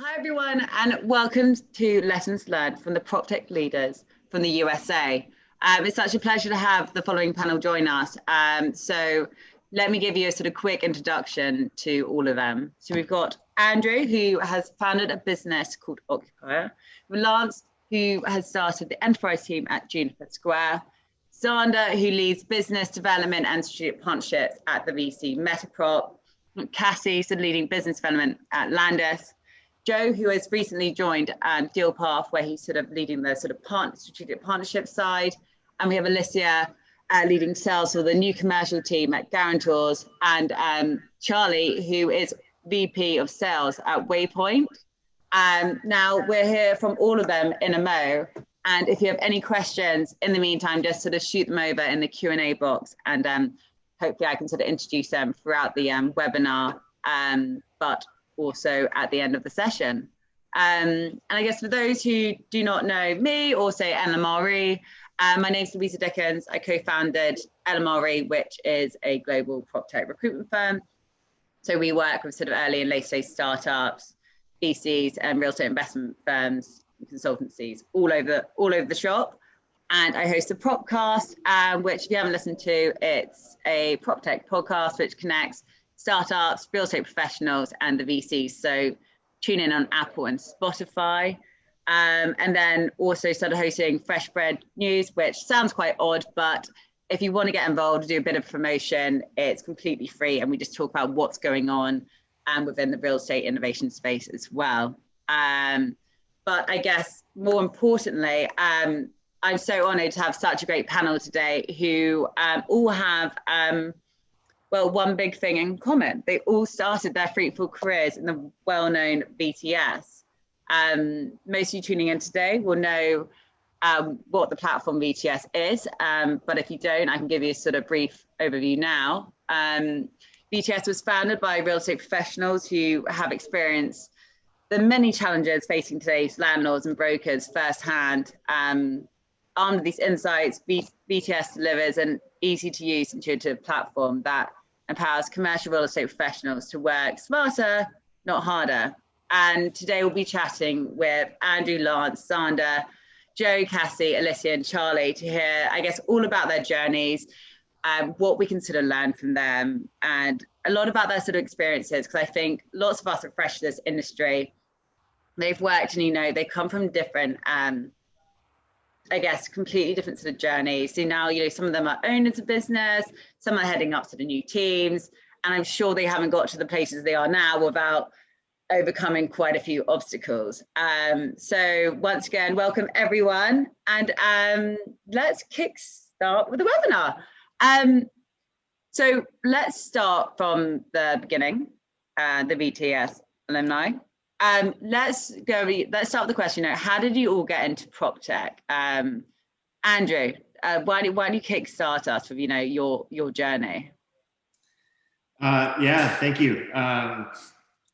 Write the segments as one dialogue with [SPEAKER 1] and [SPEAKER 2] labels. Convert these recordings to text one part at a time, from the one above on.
[SPEAKER 1] Hi, everyone, and welcome to Lessons Learned from the PropTech leaders from the USA. It's such a pleasure to have the following panel join us. So let me give you a sort of quick introduction to all of them. So we've got Andrew, who has founded a business called Occupier, Lance, who has started the enterprise team at Juniper Square, Zander, who leads business development and strategic partnerships at the VC MetaProp, Cassie, so leading business development at Landis, Joe, who has recently joined Dealpath, where he's sort of leading the sort of strategic partnership side. And we have Alicia leading sales for the new commercial team at TheGuarantors, and Charlie, who is VP of sales at Waypoint. Now we're here from all of them in a mo. And if you have any questions in the meantime, just sort of shoot them over in the Q&A box. And hopefully I can sort of introduce them throughout the webinar. But also at the end of the session. And I guess for those who do not know me or say LMRE, my name is Louisa Dickens. I co-founded LMRE, which is a global PropTech recruitment firm. So we work with sort of early and late stage startups, VCs and real estate investment firms, and consultancies all over the shop. And I host a Propcast, which if you haven't listened to, it's a PropTech podcast, which connects startups, real estate professionals, and the VCs. So tune in on Apple and Spotify. And then also started hosting Fresh Bread News, which sounds quite odd, but if you want to get involved, do a bit of promotion, it's completely free. And we just talk about what's going on within the real estate innovation space as well. But I guess more importantly, I'm so honored to have such a great panel today who all have well, one big thing in common. They all started their fruitful careers in the well-known VTS. Most of you tuning in today will know what the platform VTS is, but if you don't, I can give you a sort of brief overview now. VTS was founded by real estate professionals who have experienced the many challenges facing today's landlords and brokers firsthand. Armed with these insights, VTS delivers an easy-to-use, intuitive platform that empowers commercial real estate professionals to work smarter, not harder. And today we'll be chatting with Andrew, Lance, Zander, Joe, Cassie, Alicia, and Charlie to hear, I guess, all about their journeys, what we can sort of learn from them, and a lot about their sort of experiences, because I think lots of us are fresh to this industry. They've worked and, they come from different, I guess, completely different sort of journeys. So now, some of them are owners of business, some are heading up to the new teams, and I'm sure they haven't got to the places they are now without overcoming quite a few obstacles. So once again, welcome everyone, and let's kickstart with the webinar. So let's start from the beginning, the VTS alumni. Let's start with the question. How did you all get into PropTech? Andrew, why don't you kickstart us with your journey?
[SPEAKER 2] Yeah, thank you.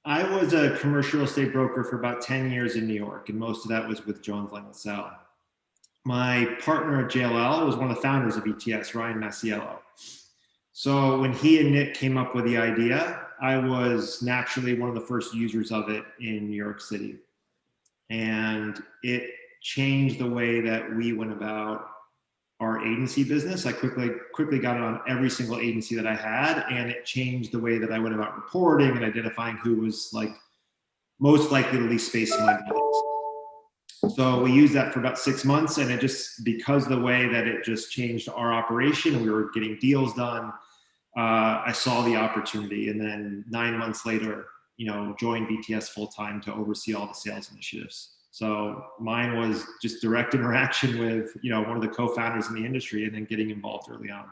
[SPEAKER 2] I was a commercial real estate broker for about 10 years in New York, and most of that was with Jones Lang LaSalle. My partner at JLL was one of the founders of VTS, Ryan Masiello. So when he and Nick came up with the idea, I was naturally one of the first users of it in New York City. And it changed the way that we went about our agency business. I quickly got it on every single agency that I had, and it changed the way that I went about reporting and identifying who was most likely to lease space in my buildings. So we used that for about 6 months, and it just, because the way that it just changed our operation, we were getting deals done. I saw the opportunity, and then 9 months later, joined VTS full time to oversee all the sales initiatives. So mine was just direct interaction with, one of the co-founders in the industry, and then getting involved early on.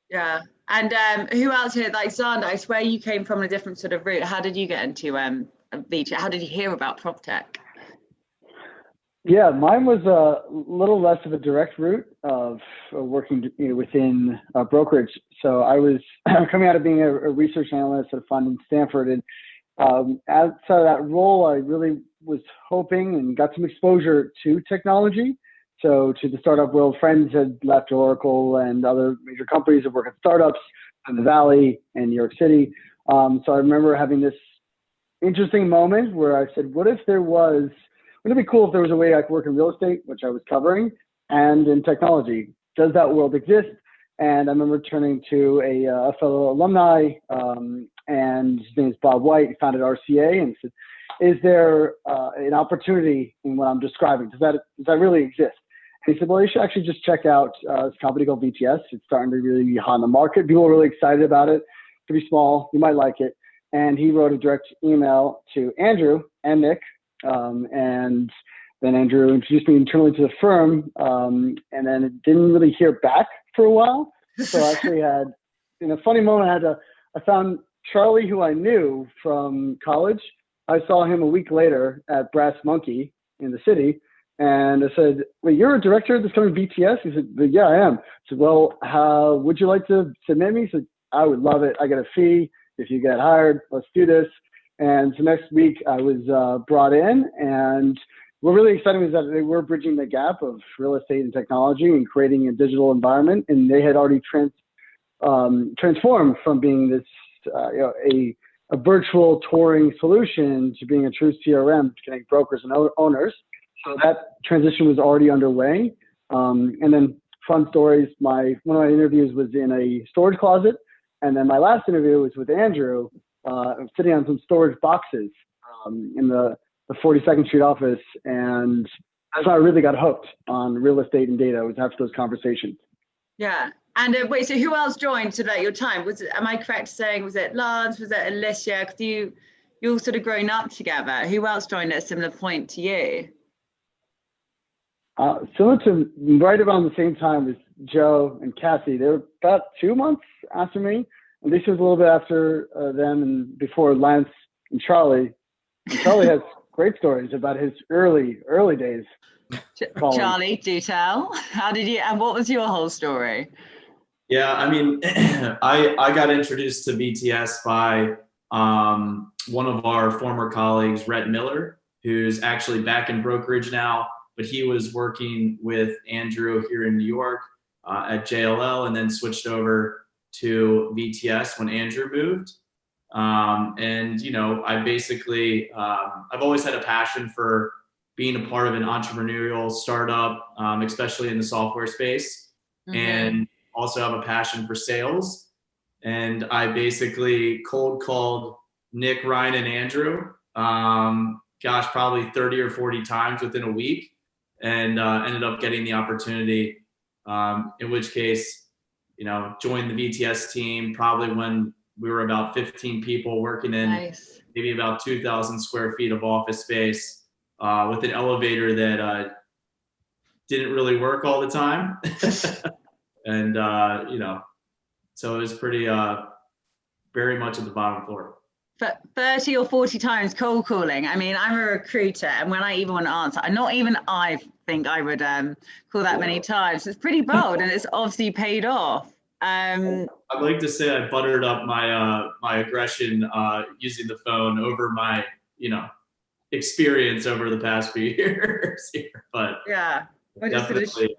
[SPEAKER 1] Yeah, and who else here? Like Zander, I swear you came from a different sort of route. How did you get into VTS? How did you hear about PropTech?
[SPEAKER 3] Yeah, mine was a little less of a direct route of working within a brokerage. So I was coming out of being a research analyst at a fund in Stanford, and outside of that role, I really was hoping and got some exposure to technology. So to the startup world, friends had left Oracle and other major companies that work at startups in the Valley and New York City. So I remember having this interesting moment where I said, wouldn't it be cool if there was a way I could work in real estate, which I was covering, and in technology? Does that world exist? And I remember turning to a fellow alumni, and his name is Bob White. He founded RCA, and said, is there an opportunity in what I'm describing? Does that really exist? And he said, well, you should actually just check out this company called VTS. It's starting to really be hot in the market. People are really excited about it. Pretty small. You might like it. And he wrote a direct email to Andrew and Nick, and then Andrew introduced me internally to the firm, and then it didn't really hear back for a while. So I actually had, in a funny moment, I found Charlie, who I knew from college. I saw him a week later at Brass Monkey in the city, and I said, wait, you're a director of this company, BTS? He said, yeah, I am. I said, well, how would you like to submit me? He said, I would love it. I get a fee. If you get hired, let's do this. And so next week I was brought in, and what really exciting was that they were bridging the gap of real estate and technology and creating a digital environment. And they had already transformed from being this, a virtual touring solution to being a true CRM to connect brokers and owners. So that transition was already underway. And then fun stories, one of my interviews was in a storage closet. And then my last interview was with Andrew, sitting on some storage boxes in the 42nd Street office. And that's how I really got hooked on real estate and data, was after those conversations.
[SPEAKER 1] Yeah. And wait, so who else joined at your time? Am I correct saying, was it Lance? Was it Alicia? Because you all sort of grown up together. Who else joined at a similar point to you?
[SPEAKER 3] Similar to right around the same time as Joe and Cassie. They were about 2 months after me. Alicia was a little bit after them, and before Lance and Charlie. And Charlie has great stories about his early days.
[SPEAKER 1] Charlie, do tell. How did you, and what was your whole story?
[SPEAKER 4] Yeah, I mean, I got introduced to VTS by one of our former colleagues, Rhett Miller, who's actually back in brokerage now, but he was working with Andrew here in New York at JLL, and then switched over to VTS when Andrew moved. And, I basically, I've always had a passion for being a part of an entrepreneurial startup, especially in the software space, and also have a passion for sales. And I basically cold called Nick, Ryan, and Andrew, probably 30 or 40 times within a week, and ended up getting the opportunity, in which case, joined the VTS team probably when we were about 15 people working in maybe about 2,000 square feet of office space, with an elevator that didn't really work all the time. And, so it was pretty, very much at the bottom floor.
[SPEAKER 1] But 30 or 40 times cold calling. I mean, I'm a recruiter, and when I even want to answer, not even I think I would call that many times. It's pretty bold, and it's obviously paid off.
[SPEAKER 4] I'd like to say I buttered up my my aggression using the phone over my, experience over the past few years here. But
[SPEAKER 1] yeah,
[SPEAKER 4] definitely.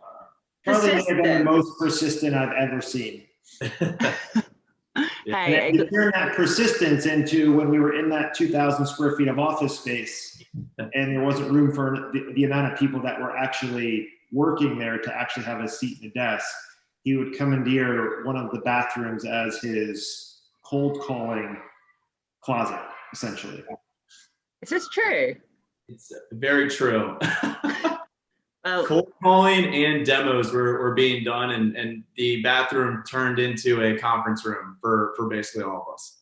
[SPEAKER 2] Probably the most persistent I've ever seen.
[SPEAKER 1] Hey,
[SPEAKER 2] you turn that persistence into when we were in that 2,000 square feet of office space, and there wasn't room for the amount of people that were actually working there to actually have a seat at the desk. He would commandeer one of the bathrooms as his cold calling closet, essentially.
[SPEAKER 1] Is this true?
[SPEAKER 4] It's very true.
[SPEAKER 1] Well,
[SPEAKER 4] cold calling and demos were being done, and the bathroom turned into a conference room for basically all of us.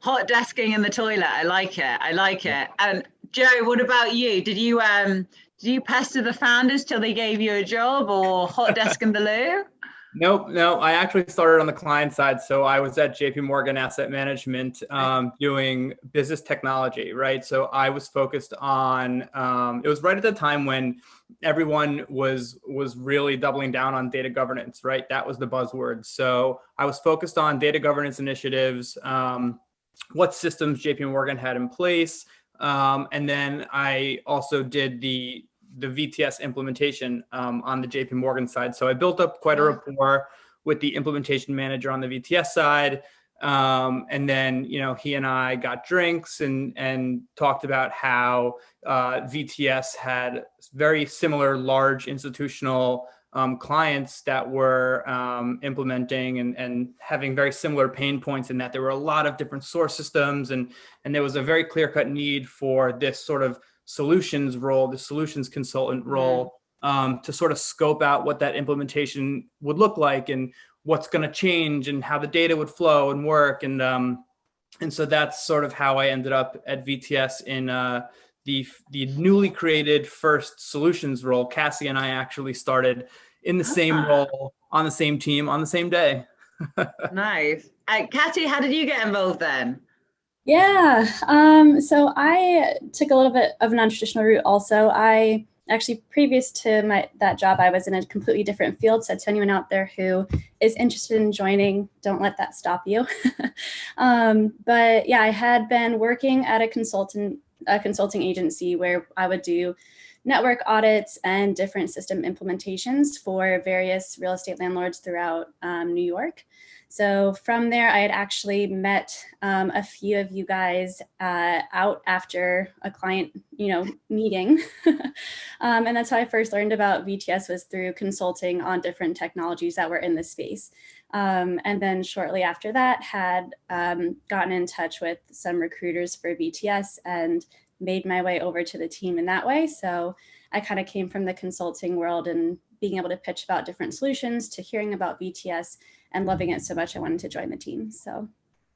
[SPEAKER 1] Hot desking in the toilet. I like it. And Joe, what about you? Did you pester the founders till they gave you a job, or hot desk in the loo?
[SPEAKER 5] Nope. No, I actually started on the client side. So I was at JP Morgan Asset Management, doing business technology, right? So I was focused on, it was right at the time when everyone was really doubling down on data governance, right? That was the buzzword. So I was focused on data governance initiatives, what systems JP Morgan had in place. And then I also did the VTS implementation on the JP Morgan side. So I built up quite a rapport with the implementation manager on the VTS side. And then, he and I got drinks and talked about how VTS had very similar large institutional clients that were implementing and having very similar pain points, in that there were a lot of different source systems, and there was a very clear-cut need for this sort of solutions role, the solutions consultant role, to sort of scope out what that implementation would look like and what's going to change and how the data would flow and work. And so that's sort of how I ended up at VTS in the newly created first solutions role. Cassie and I actually started in the same role on the same team on the same day.
[SPEAKER 1] Nice. Cassie, how did you get involved then?
[SPEAKER 6] Yeah, so I took a little bit of a non-traditional route also. I actually, previous to that job, I was in a completely different field. So to anyone out there who is interested in joining, don't let that stop you. But yeah, I had been working at a consulting agency where I would do network audits and different system implementations for various real estate landlords throughout New York. So from there, I had actually met a few of you guys out after a client, meeting. And that's how I first learned about VTS, was through consulting on different technologies that were in the space. And then shortly after that, had gotten in touch with some recruiters for VTS and made my way over to the team in that way. So I kind of came from the consulting world and being able to pitch about different solutions to hearing about VTS and loving it so much I wanted to join the team. So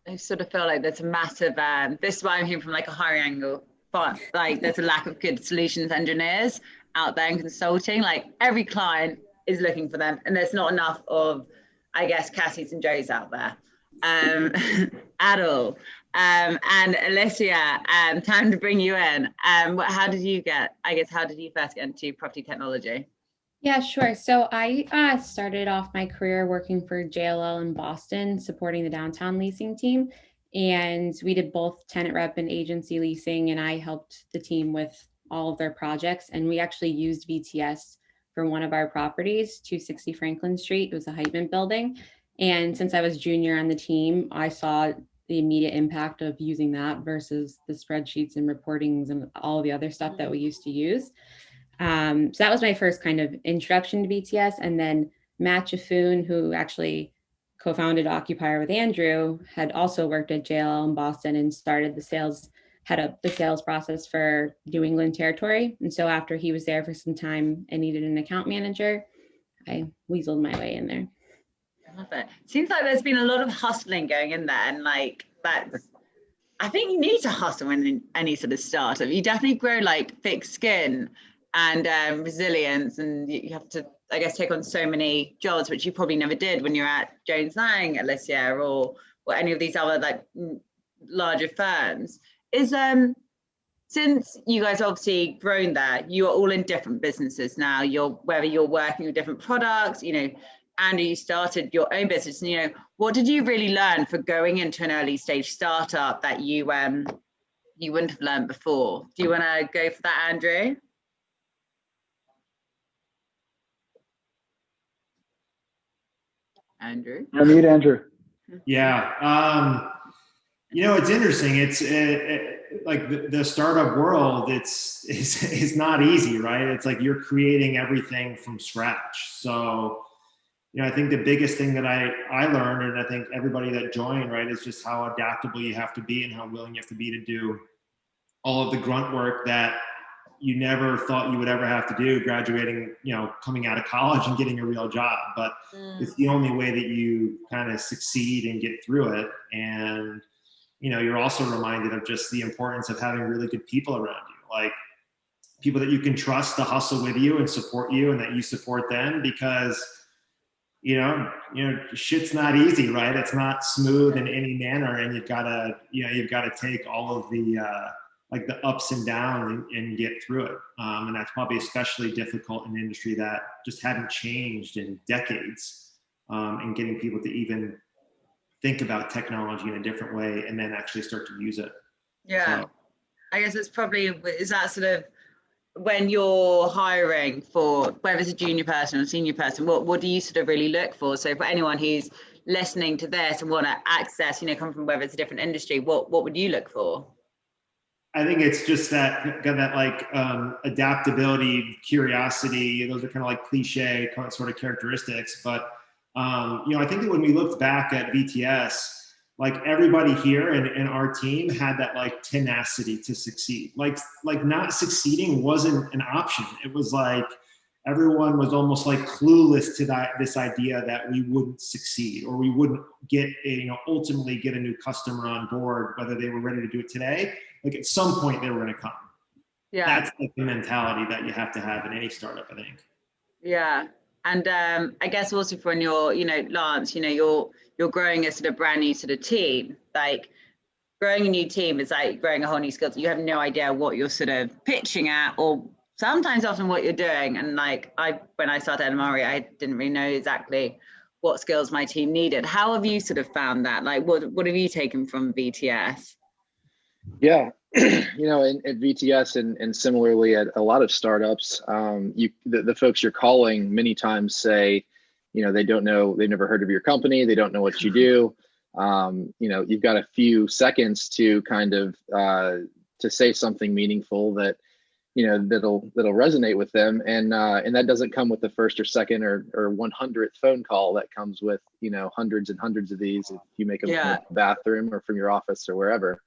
[SPEAKER 1] I sort of feel like there's a massive, this is why I'm here from like a hiring angle, but like there's a lack of good solutions engineers out there in consulting. Like every client is looking for them, and there's not enough of, I guess, Cassies and Joes out there at all. And Alicia, time to bring you in. How did you first get into property technology?
[SPEAKER 7] Yeah, sure. So I started off my career working for JLL in Boston, supporting the downtown leasing team. And we did both tenant rep and agency leasing, and I helped the team with all of their projects. And we actually used VTS for one of our properties, 260 Franklin Street. It was a Heitman building. And since I was junior on the team, I saw the immediate impact of using that versus the spreadsheets and reportings and all the other stuff that we used to use. So that was my first kind of introduction to VTS. And then Matt Jaffoon, who actually co-founded Occupier with Andrew, had also worked at JLL in Boston and started head up the sales process for New England territory. And so after he was there for some time and needed an account manager, I weaseled my way in there.
[SPEAKER 1] I love it. Seems like there's been a lot of hustling going in there, and like I think you need to hustle in any sort of startup. You definitely grow like thick skin and resilience, and you have to, I guess, take on so many jobs, which you probably never did when you're at Jones Lang, Alicia, or any of these other like larger firms. Is since you guys obviously grown there, you are all in different businesses now. Whether you're working with different products, Andrew, you started your own business. What did you really learn for going into an early stage startup that you wouldn't have learned before? Do you want to go for that, Andrew? Andrew?
[SPEAKER 3] Unmute Andrew.
[SPEAKER 2] Yeah. It's interesting. It's like the startup world, it's not easy, right? It's like you're creating everything from scratch. So, I think the biggest thing that I learned, and I think everybody that joined, right, is just how adaptable you have to be and how willing you have to be to do all of the grunt work that you never thought you would ever have to do graduating, coming out of college and getting a real job. But it's the only way that you kind of succeed and get through it. And, you're also reminded of just the importance of having really good people around you, like people that you can trust to hustle with you and support you, and that you support them, because shit's not easy, right? It's not smooth in any manner, and you've got to take all of the like the ups and downs and get through it. And that's probably especially difficult in an industry that just hadn't changed in decades, and getting people to even think about technology in a different way and then actually start to use it.
[SPEAKER 1] Yeah.
[SPEAKER 2] So,
[SPEAKER 1] I guess is that sort of when you're hiring for whether it's a junior person or senior person, what do you sort of really look for? So for anyone who's listening to this and want to access, come from whether it's a different industry, what would you look for?
[SPEAKER 2] I think it's just that like adaptability, curiosity. Those are kind of like cliche sort of characteristics. But I think that when we looked back at VTS, like everybody here in our team had that like tenacity to succeed. Like not succeeding wasn't an option. It was like everyone was almost like clueless to this idea that we wouldn't succeed or we wouldn't get ultimately get a new customer on board, whether they were ready to do it today. Like at some point they were going to come. Yeah. That's like the mentality that you have to have in any startup, I think.
[SPEAKER 1] Yeah. And I guess also for your, Lance, you're growing a sort of brand new sort of team. Like growing a new team is like growing a whole new skill. You have no idea what you're sort of pitching at, or sometimes often what you're doing. And like when I started at Amari, I didn't really know exactly what skills my team needed. How have you sort of found that? Like what have you taken from VTS?
[SPEAKER 8] Yeah, at VTS and similarly at a lot of startups, the folks you're calling many times say, they don't know, they've never heard of your company, they don't know what you do. You've got a few seconds to kind of to say something meaningful that that'll resonate with them, and that doesn't come with the first or second or 100th phone call. That comes with hundreds and hundreds of these if you make them from the bathroom or from your office or wherever.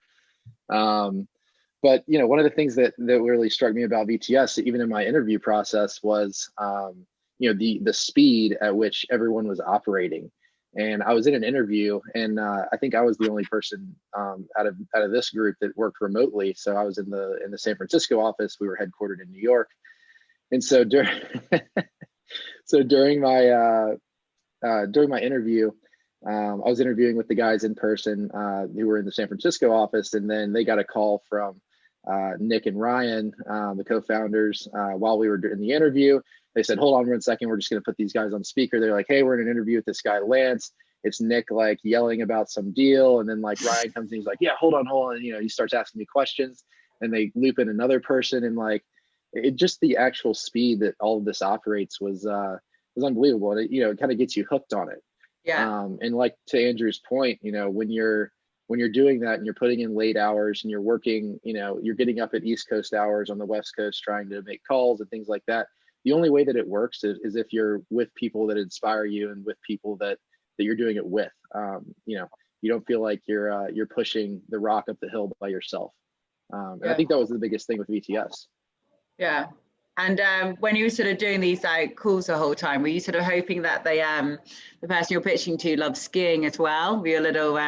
[SPEAKER 8] But one of the things that really struck me about VTS, even in my interview process, was the speed at which everyone was operating. And I was in an interview, and I think I was the only person out of this group that worked remotely. So I was in the San Francisco office. We were headquartered in New York, and so during my interview, I was interviewing with the guys in person who were in the San Francisco office, and then they got a call from Nick and Ryan, the co-founders, while we were in the interview. They said, "Hold on 1 second, we're just going to put these guys on speaker." They're like, "Hey, we're in an interview with this guy Lance." It's Nick like yelling about some deal, and then like Ryan comes in, he's like, "Yeah, hold on." He starts asking me questions, and they loop in another person, and like just the actual speed that all of this operates was unbelievable. And it kind of gets you hooked on it. Yeah. And like to Andrew's point, when you're doing that and you're putting in late hours and you're working, you're getting up at East Coast hours on the West Coast trying to make calls and things like that. The only way that it works is if you're with people that inspire you and with people that you're doing it with. You don't feel like you're pushing the rock up the hill by yourself. And I think that was the biggest thing with VTS. Yeah.
[SPEAKER 1] And when you were sort of doing these like calls the whole time, were you sort of hoping that the person you're pitching to loves skiing as well? Were you a little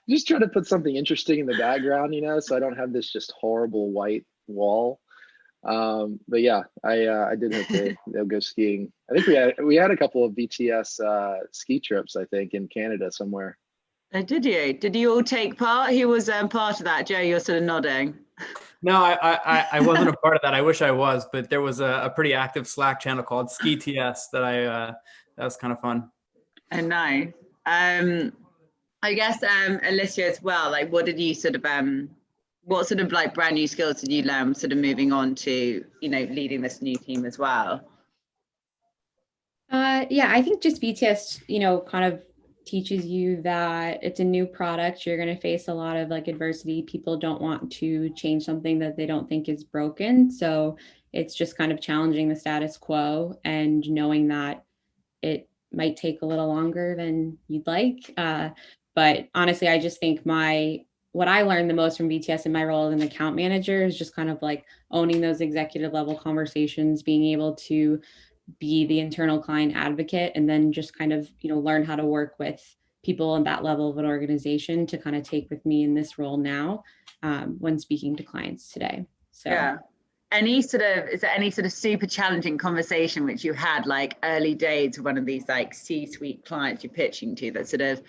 [SPEAKER 8] just trying to put something interesting in the background, so I don't have this just horrible white wall. But yeah, I did hope they'll go skiing. I think we had a couple of VTS ski trips, I think, in Canada somewhere.
[SPEAKER 1] Did you? Did you all take part? Who was part of that? Joe, you're sort of nodding.
[SPEAKER 5] No, I wasn't a part of that. I wish I was, but there was a pretty active Slack channel called Ski TS that that was kind of fun.
[SPEAKER 1] And nice. I guess Alicia as well. Like, what did you sort of what sort of like brand new skills did you learn sort of moving on to leading this new team as well?
[SPEAKER 7] Yeah, I think just VTS kind of teaches you that it's a new product. You're going to face a lot of like adversity. People don't want to change something that they don't think is broken. So it's just kind of challenging the status quo and knowing that it might take a little longer than you'd like. But honestly, I just think what I learned the most from VTS in my role as an account manager is just kind of like owning those executive level conversations, being able to be the internal client advocate, and then just kind of, learn how to work with people at that level of an organization to kind of take with me in this role now when speaking to clients today. So yeah.
[SPEAKER 1] Is there any sort of super challenging conversation which you had like early days with one of these like C-suite clients you're pitching to that sort of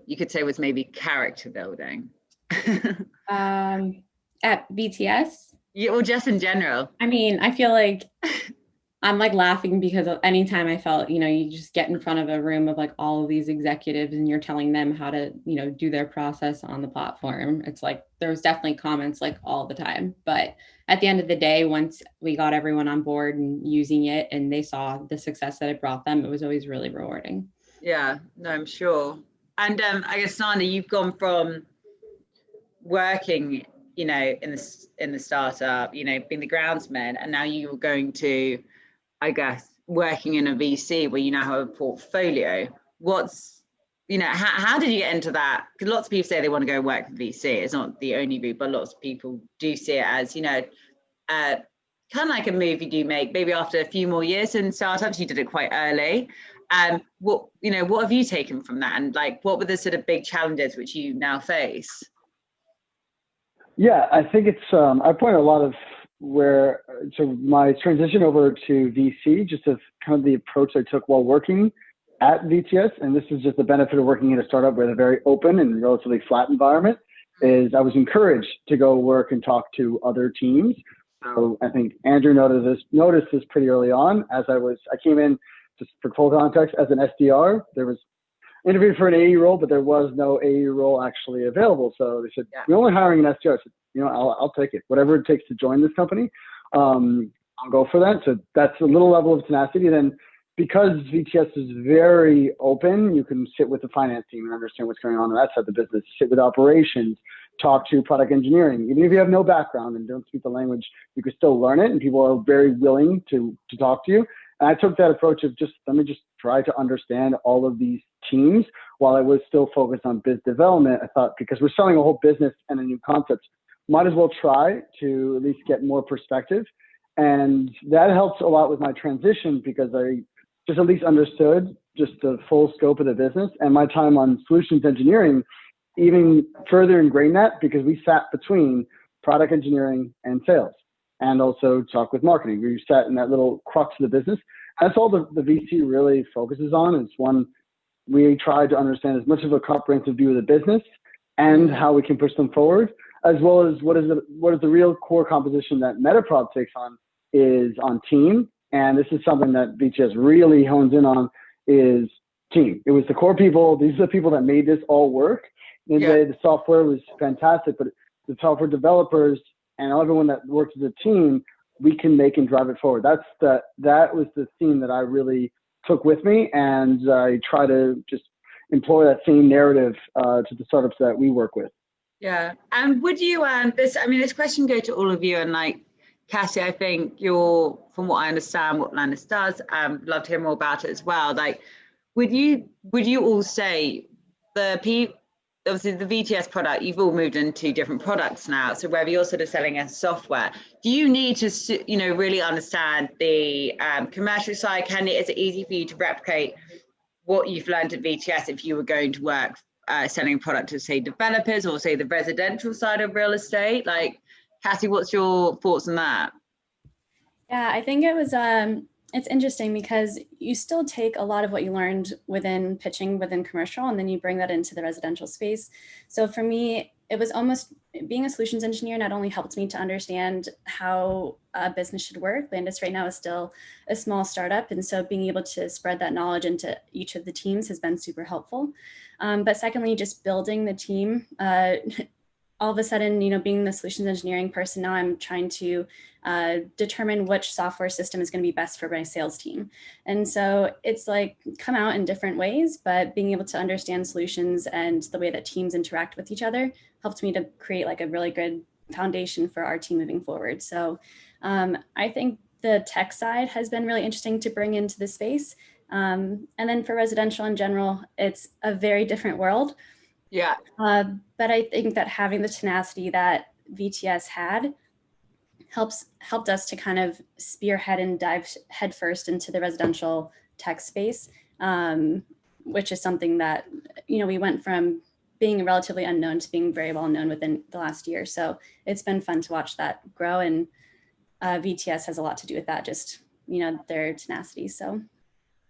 [SPEAKER 1] you could say was maybe character building?
[SPEAKER 7] At VTS?
[SPEAKER 1] Yeah, or just in general.
[SPEAKER 7] I mean, I feel like I'm like laughing because anytime I felt, you just get in front of a room of like all of these executives and you're telling them how to, do their process on the platform. It's like, there was definitely comments like all the time. But at the end of the day, once we got everyone on board and using it and they saw the success that it brought them, it was always really rewarding.
[SPEAKER 1] Yeah, no, I'm sure. And I guess, Zander, you've gone from working, you know, in the startup, you know, being the groundsman, and now you're going to, I guess, working in a VC where you now have a portfolio. What's, you know, how did you get into that? Because lots of people say they want to go work for VC. It's not the only route, but lots of people do see it as, you know, kind of like a move you do make, maybe after a few more years in startups. You did it quite early. What have you taken from that? And like, what were the sort of big challenges which you now face?
[SPEAKER 3] Yeah, I think it's, I point a lot of so my transition over to VC, just of kind of the approach I took while working at VTS, and this is just the benefit of working in a startup with a very open and relatively flat environment, is I was encouraged to go work and talk to other teams. So I think Andrew noticed this pretty early on. I came in, just for full context, as an SDR. There was interviewed for an AE role, but there was no AE role actually available. So they said, we're only hiring an SDR. I said, you know, I'll take it. Whatever it takes to join this company, I'll go for that. So that's a little level of tenacity. Then because VTS is very open, you can sit with the finance team and understand what's going on that side of the business, sit with operations, talk to product engineering. Even if you have no background and don't speak the language, you can still learn it, and people are very willing to talk to you. And I took that approach of let me just try to understand all of these teams while I was still focused on biz development. I thought, because we're selling a whole business and a new concept, might as well try to at least get more perspective. And that helps a lot with my transition, because I just at least understood just the full scope of the business. And my time on solutions engineering even further ingrained that, because we sat between product engineering and sales, and also talk with marketing. We sat in that little crux of the business. That's all the VC really focuses on. It's one, we try to understand as much of a comprehensive view of the business and how we can push them forward, as well as what is the real core composition that MetaProp takes on is on team. And this is something that VTS really hones in on, is team. It was the core people. These are the people that made this all work. And the software was fantastic, but the software developers and everyone that works as a team, we can make and drive it forward. That was the theme that I really took with me, and I try to just employ that same narrative to the startups that we work with.
[SPEAKER 1] Yeah, and would you this question go to all of you, and like Cassie, I think you're, from what I understand, what Landis does, love to hear more about it as well. Like, would you all say obviously the VTS product, you've all moved into different products now. So whether you're sort of selling a software, do you need to, you know, really understand the commercial side? Is it easy for you to replicate what you've learned at VTS if you were going to work selling a product to, say, developers or, say, the residential side of real estate? Like, Cassie, what's your thoughts on that?
[SPEAKER 6] Yeah, I think it was it's interesting, because you still take a lot of what you learned within pitching within commercial, and then you bring that into the residential space. So for me, it was almost, being a solutions engineer not only helped me to understand how a business should work. Landis right now is still a small startup, and so being able to spread that knowledge into each of the teams has been super helpful. But secondly, just building the team. All of a sudden, you know, being the solutions engineering person, now I'm trying to determine which software system is going to be best for my sales team. And so it's like come out in different ways, but being able to understand solutions and the way that teams interact with each other helped me to create like a really good foundation for our team moving forward. So I think the tech side has been really interesting to bring into the space. And then for residential in general, it's a very different world.
[SPEAKER 1] Yeah.
[SPEAKER 6] But I think that having the tenacity that VTS had helped us to kind of spearhead and dive headfirst into the residential tech space, which is something that, you know, we went from being relatively unknown to being very well known within the last year. So it's been fun to watch that grow, and VTS has a lot to do with that, just, you know, their tenacity. So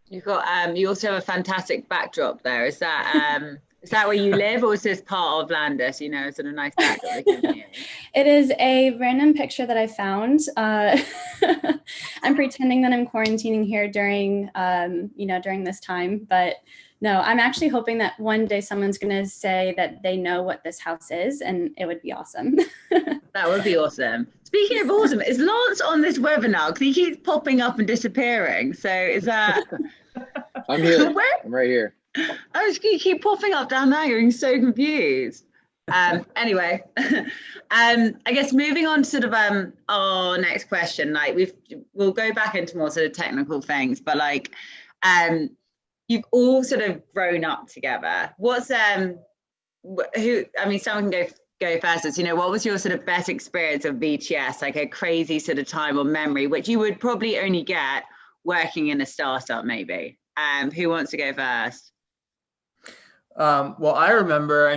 [SPEAKER 1] you've got you also have a fantastic backdrop there. Is that where you live, or is this part of Landis? You know, sort of nice backdrop.
[SPEAKER 6] It is a random picture that I found. I'm pretending that I'm quarantining here during, during this time. But no, I'm actually hoping that one day someone's going to say that they know what this house is, and it would be awesome.
[SPEAKER 1] That would be awesome. Speaking of awesome, is Lance on this webinar? Because he keeps popping up and disappearing. So is that?
[SPEAKER 8] I'm here. I'm right here.
[SPEAKER 1] You keep popping up down there. You're so confused. Anyway, I guess moving on to sort of our next question. Like we'll go back into more sort of technical things, but like you've all sort of grown up together. What's someone can go first. As what was your sort of best experience of VTS? Like a crazy sort of time or memory, which you would probably only get working in a startup, maybe. Who wants to go first?
[SPEAKER 5] Well, I remember,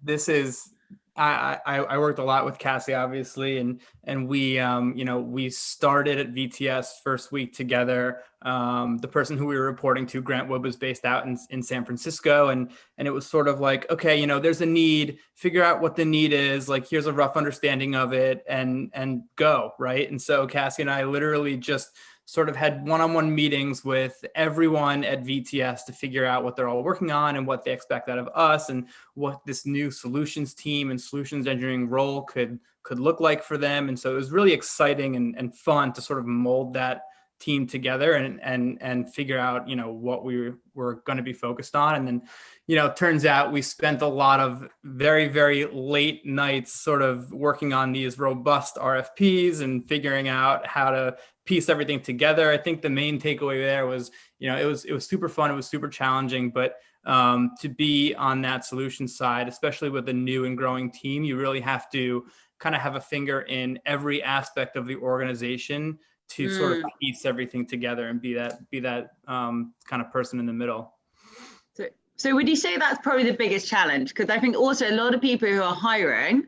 [SPEAKER 5] this is, I worked a lot with Cassie, obviously, and we, we started at VTS first week together. The person who we were reporting to, Grant Wood, was based out in San Francisco, and it was sort of like, okay, there's a need, figure out what the need is, like, here's a rough understanding of it, and go, right? And so Cassie and I literally just sort of had one-on-one meetings with everyone at VTS to figure out what they're all working on and what they expect out of us and what this new solutions team and solutions engineering role could look like for them. And so it was really exciting and fun to sort of mold that team together and figure out, what we were going to be focused on. And then, it turns out we spent a lot of very, very late nights sort of working on these robust RFPs and figuring out how to piece everything together. I think the main takeaway there was, it was super fun. It was super challenging, but to be on that solution side, especially with a new and growing team, you really have to kind of have a finger in every aspect of the organization to sort of piece everything together and be that kind of person in the middle.
[SPEAKER 1] So would you say that's probably the biggest challenge? Because I think also a lot of people who are hiring,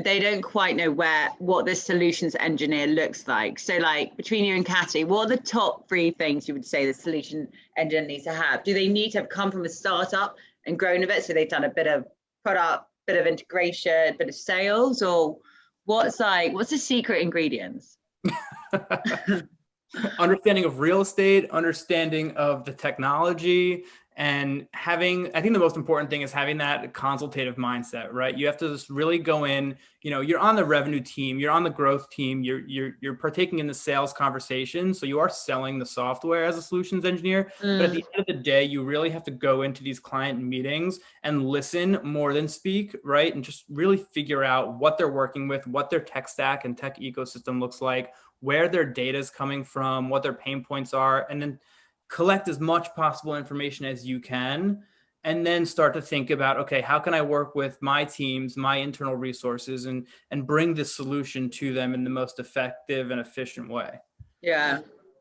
[SPEAKER 1] they don't quite know what this solutions engineer looks like. So like between you and Cassie, what are the top 3 things you would say the solution engineer needs to have? Do they need to have come from a startup and grown a bit, so they've done a bit of product, bit of integration, bit of sales, or what's the secret ingredients?
[SPEAKER 5] Understanding of real estate, understanding of the technology, and I think the most important thing is having that consultative mindset, right? You have to just really go in, you're on the revenue team, you're on the growth team, you're partaking in the sales conversation. So you are selling the software as a solutions engineer. But at the end of the day, you really have to go into these client meetings and listen more than speak, right? And just really figure out what they're working with, what their tech stack and tech ecosystem looks like, where their data is coming from, what their pain points are, and then collect as much possible information as you can, and then start to think about, okay, how can I work with my teams, my internal resources, and bring this solution to them in the most effective and efficient way.
[SPEAKER 1] Yeah.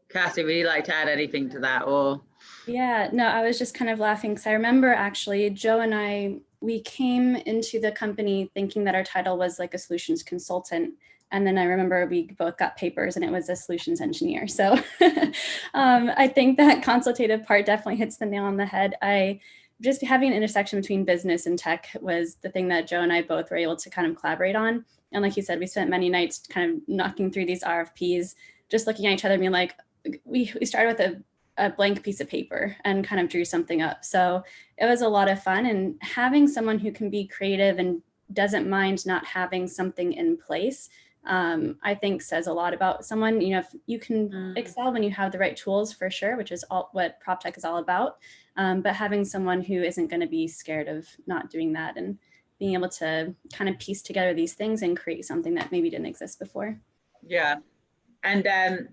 [SPEAKER 1] Cassie, would you like to add anything to that? Or
[SPEAKER 6] Yeah, no, I was just kind of laughing because I remember actually Joe and I, we came into the company thinking that our title was like a solutions consultant. And then I remember we both got papers and it was a solutions engineer. So I think that consultative part definitely hits the nail on the head. Just having an intersection between business and tech was the thing that Joe and I both were able to kind of collaborate on. And like you said, we spent many nights kind of knocking through these RFPs, just looking at each other and being like, we started with a blank piece of paper and kind of drew something up. So it was a lot of fun, and having someone who can be creative and doesn't mind not having something in place, I think says a lot about someone. If you can excel when you have the right tools, for sure, which is all what PropTech is all about. But having someone who isn't going to be scared of not doing that and being able to kind of piece together these things and create something that maybe didn't exist before.
[SPEAKER 1] Yeah. And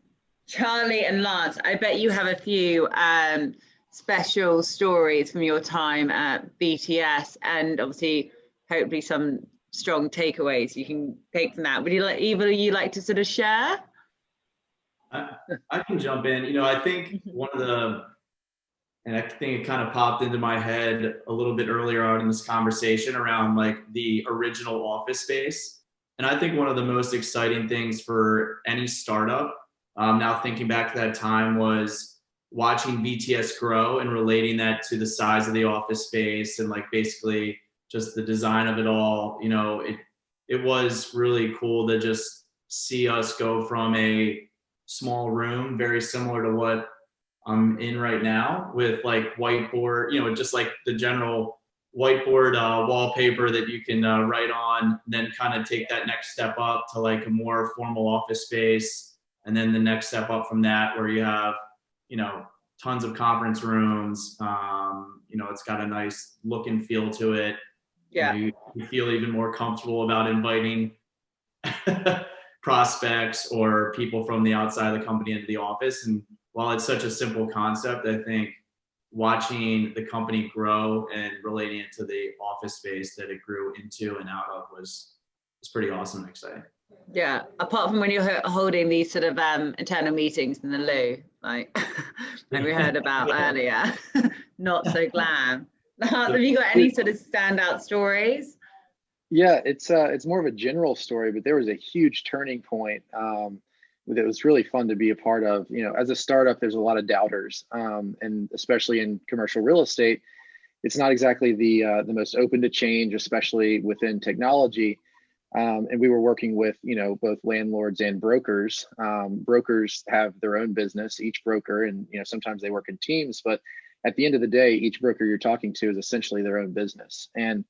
[SPEAKER 1] Charlie and Lance, I bet you have a few special stories from your time at BTS, and obviously hopefully some strong takeaways you can take from that. Would you like, either of you like to sort of share?
[SPEAKER 4] I can jump in. I think and I think it kind of popped into my head a little bit earlier on in this conversation around like the original office space. And I think one of the most exciting things for any startup, now thinking back to that time, was watching VTS grow and relating that to the size of the office space and like basically just the design of it all. It was really cool to just see us go from a small room, very similar to what I'm in right now, with like whiteboard, just like the general whiteboard wallpaper that you can write on, then kind of take that next step up to like a more formal office space. And then the next step up from that, where you have, tons of conference rooms. It's got a nice look and feel to it.
[SPEAKER 1] Yeah.
[SPEAKER 4] You feel even more comfortable about inviting prospects or people from the outside of the company into the office. And while it's such a simple concept, I think watching the company grow and relating it to the office space that it grew into and out of was pretty awesome and exciting.
[SPEAKER 1] Yeah, apart from when you're holding these sort of internal meetings in the loo, like we heard about earlier, not so glam. Have you got any sort of standout stories?
[SPEAKER 8] Yeah, it's more of a general story, but there was a huge turning point that was really fun to be a part of. As a startup, there's a lot of doubters, and especially in commercial real estate, it's not exactly the most open to change, especially within technology. And we were working with, both landlords and brokers. Brokers have their own business, each broker, and sometimes they work in teams. But at the end of the day, each broker you're talking to is essentially their own business. And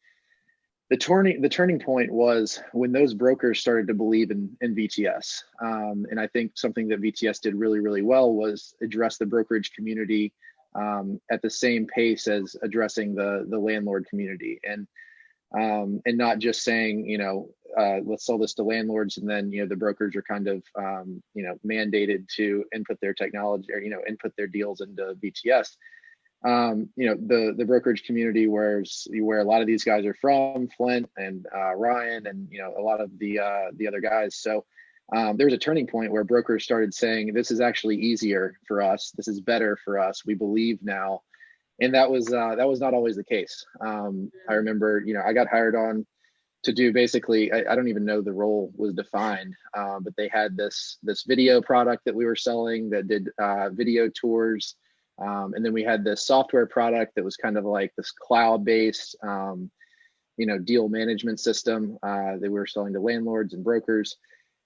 [SPEAKER 8] the turning point was when those brokers started to believe in VTS. And I think something that VTS did really, really well was address the brokerage community at the same pace as addressing the landlord community. And not just saying, let's sell this to landlords, and then the brokers are kind of mandated to input their technology or input their deals into VTS. The brokerage community where a lot of these guys are from, Flint and Ryan, and a lot of the other guys. So there was a turning point where brokers started saying, this is actually easier for us, this is better for us, we believe now. And that was not always the case. I remember, I got hired on to do basically, I don't even know the role was defined, but they had this video product that we were selling that did video tours. And then we had this software product that was kind of like this cloud-based, deal management system that we were selling to landlords and brokers.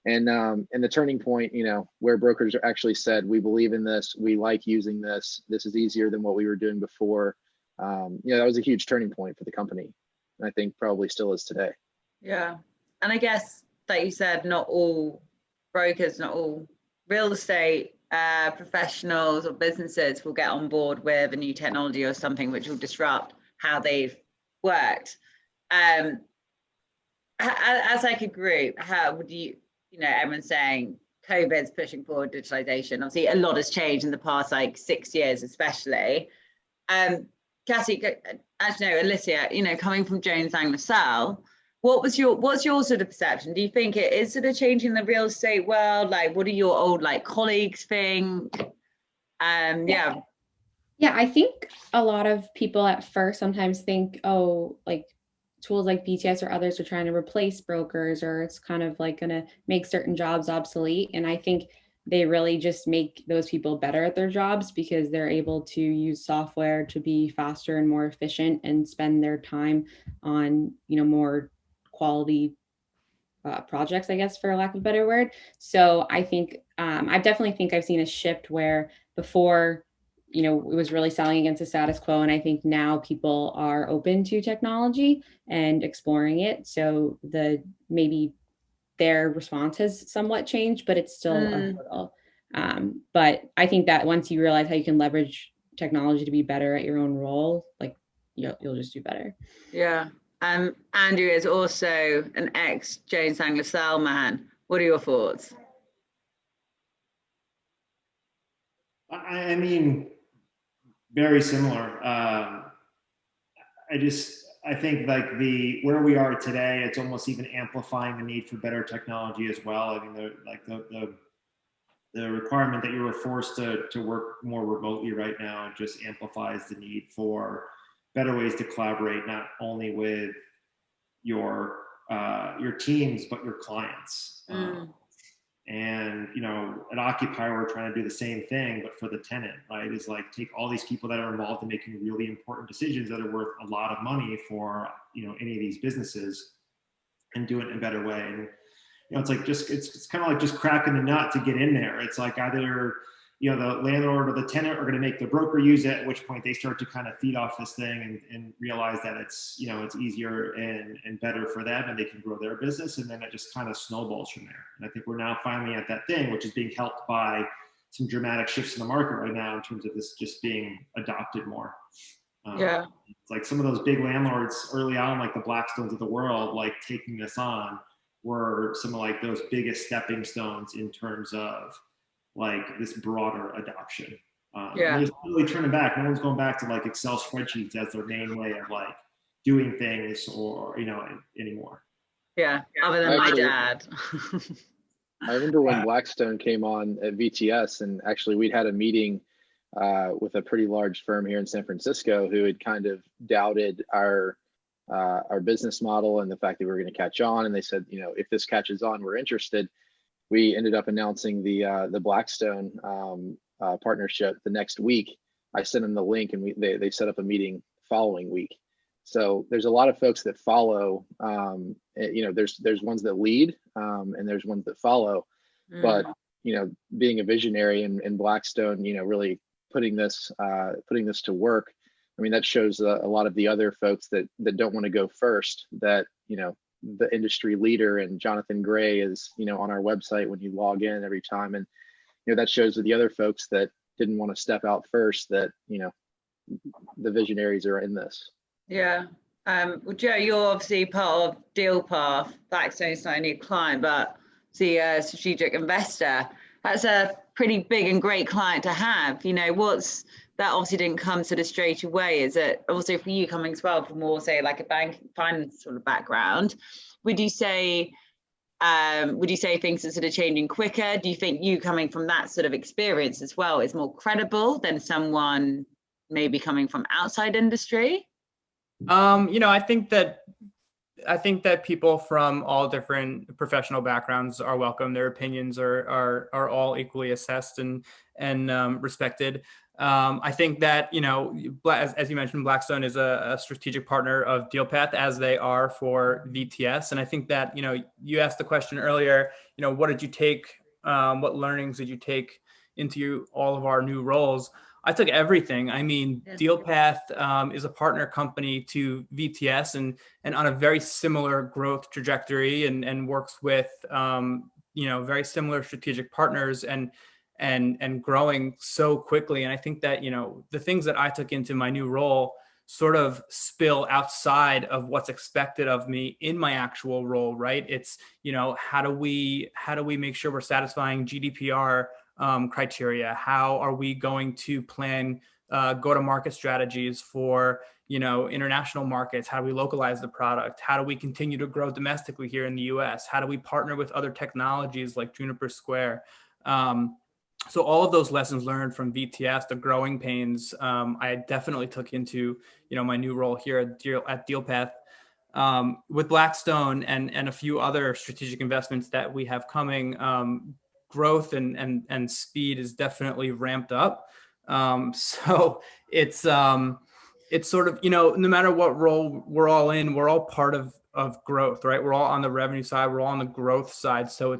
[SPEAKER 8] And the turning point, where brokers actually said, we believe in this, we like using this, this is easier than what we were doing before. That was a huge turning point for the company. And I think probably still is today.
[SPEAKER 1] Yeah. And I guess, like you said, not all brokers, not all real estate professionals or businesses will get on board with a new technology or something which will disrupt how they've worked. As like a group, how would you, everyone's saying COVID's pushing forward digitalization. Obviously, a lot has changed in the past, 6 years, especially. Cassie, actually, no, Alicia, coming from Jones Lang LaSalle, what's your sort of perception? Do you think it is sort of changing the real estate world? Like, what do your old colleagues think? Yeah,
[SPEAKER 7] I think a lot of people at first sometimes think, tools like BTS or others are trying to replace brokers, or it's kind of going to make certain jobs obsolete. And I think they really just make those people better at their jobs because they're able to use software to be faster and more efficient and spend their time on, more quality projects, I guess, for lack of a better word. So I think I definitely think I've seen a shift where before, it was really selling against the status quo. And I think now people are open to technology and exploring it. So maybe their response has somewhat changed, but it's still a hurdle. But I think that once you realize how you can leverage technology to be better at your own role, you'll just do better.
[SPEAKER 1] Yeah. Andrew is also an ex-Jones Lang LaSalle man. What are your thoughts?
[SPEAKER 2] I mean, very similar. I think where we are today, it's almost even amplifying the need for better technology as well. I mean, the requirement that you were forced to work more remotely right now just amplifies the need for better ways to collaborate, not only with your teams, but your clients. And, at Occupier, we're trying to do the same thing, but for the tenant, right? Is take all these people that are involved in making really important decisions that are worth a lot of money for, any of these businesses, and do it in a better way. And, it's kind of just cracking the nut to get in there. It's either, the landlord or the tenant are going to make the broker use it, at which point they start to kind of feed off this thing and realize that it's, it's easier and better for them, and they can grow their business. And then it just kind of snowballs from there. And I think we're now finally at that thing, which is being helped by some dramatic shifts in the market right now in terms of this just being adopted more.
[SPEAKER 1] Yeah.
[SPEAKER 2] It's like some of those big landlords early on, like the Blackstones of the world, like taking this on were some of like those biggest stepping stones in terms of like this broader adoption. There's really turning back. No one's going back to like Excel spreadsheets as their main way of like doing things or, anymore.
[SPEAKER 1] Yeah. Other than my dad.
[SPEAKER 8] I remember when Blackstone came on at VTS, and actually we'd had a meeting with a pretty large firm here in San Francisco who had kind of doubted our business model and the fact that we were going to catch on. And they said, if this catches on, we're interested. We ended up announcing the Blackstone partnership the next week. I sent them the link, and they set up a meeting following week. So there's a lot of folks that follow. There's ones that lead, and there's ones that follow. But being a visionary and Blackstone, really putting this to work. I mean, that shows a lot of the other folks that don't want to go first. That the industry leader, and Jonathan Gray is on our website when you log in every time, and that shows with the other folks that didn't want to step out first that the visionaries are in this.
[SPEAKER 1] Yeah. Well, Joe, you're obviously part of Dealpath. Blackstone's not only a client, but the strategic investor. That's a pretty big and great client to have. What's that obviously didn't come sort of straight away. Is it also for you coming as well from more, say, like a bank finance sort of background? Would you say things are sort of changing quicker? Do you think you coming from that sort of experience as well is more credible than someone maybe coming from outside industry?
[SPEAKER 5] I think that people from all different professional backgrounds are welcome. Their opinions are all equally assessed and respected. I think that, as you mentioned, Blackstone is a strategic partner of Dealpath, as they are for VTS. And I think that, you asked the question earlier, what did you take, what learnings did you take into all of our new roles? I took everything. I mean, Dealpath is a partner company to VTS and on a very similar growth trajectory and works with, very similar strategic partners and growing so quickly. And I think that, the things that I took into my new role sort of spill outside of what's expected of me in my actual role, right? It's, how do we make sure we're satisfying GDPR criteria? How are we going to plan go-to-market strategies for international markets? How do we localize the product? How do we continue to grow domestically here in the US? How do we partner with other technologies like Juniper Square? So all of those lessons learned from VTS, the growing pains, I definitely took into my new role here at Dealpath. With Blackstone and a few other strategic investments that we have coming, growth and speed is definitely ramped up. So it's sort of, no matter what role we're all in, we're all part of growth, right? We're all on the revenue side, we're all on the growth side. So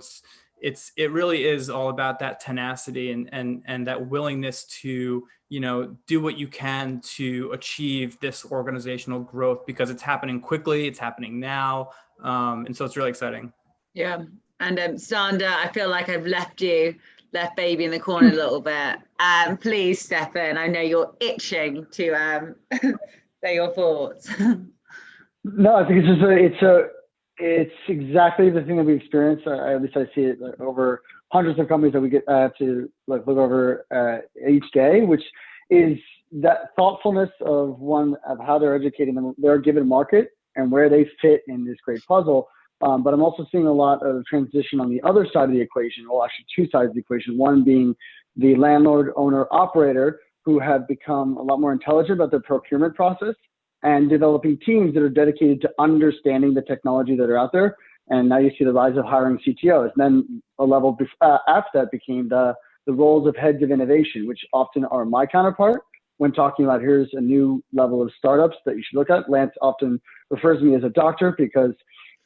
[SPEAKER 5] it really is all about that tenacity and that willingness to, do what you can to achieve this organizational growth, because it's happening quickly, it's happening now. And so it's really exciting.
[SPEAKER 1] Yeah. And Zander, I feel like I've left baby in the corner a little bit. Please step in. I know you're itching to say your thoughts.
[SPEAKER 3] No, I think it's exactly the thing that we experience. At least I see it over hundreds of companies that we get to look over each day, which is that thoughtfulness of how they're educating them, their given market and where they fit in this great puzzle. But I'm also seeing a lot of transition on the other side of the equation, well, actually two sides of the equation, one being the landlord, owner, operator, who have become a lot more intelligent about their procurement process and developing teams that are dedicated to understanding the technology that are out there. And now you see the rise of hiring CTOs. And then a level after that became the roles of heads of innovation, which often are my counterpart when talking about here's a new level of startups that you should look at. Lance often refers to me as a doctor because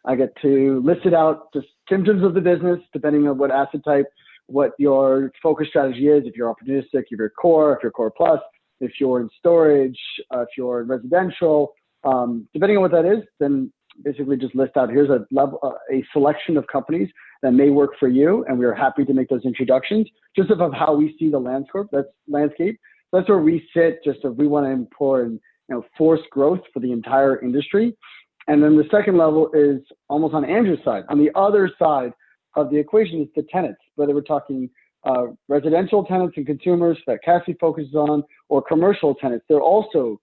[SPEAKER 3] I get to list it out, just symptoms of the business, depending on what asset type, what your focus strategy is, if you're opportunistic, if you're core, if you're core plus, if you're in storage, if you're in residential, depending on what that is, then basically just list out, here's a selection of companies that may work for you, and we are happy to make those introductions just of how we see the landscape. That's where we sit, just if we want to employ and force growth for the entire industry. And then the second level is almost on Andrew's side. On the other side of the equation is the tenants, whether we're talking residential tenants and consumers that Cassie focuses on, or commercial tenants. They're also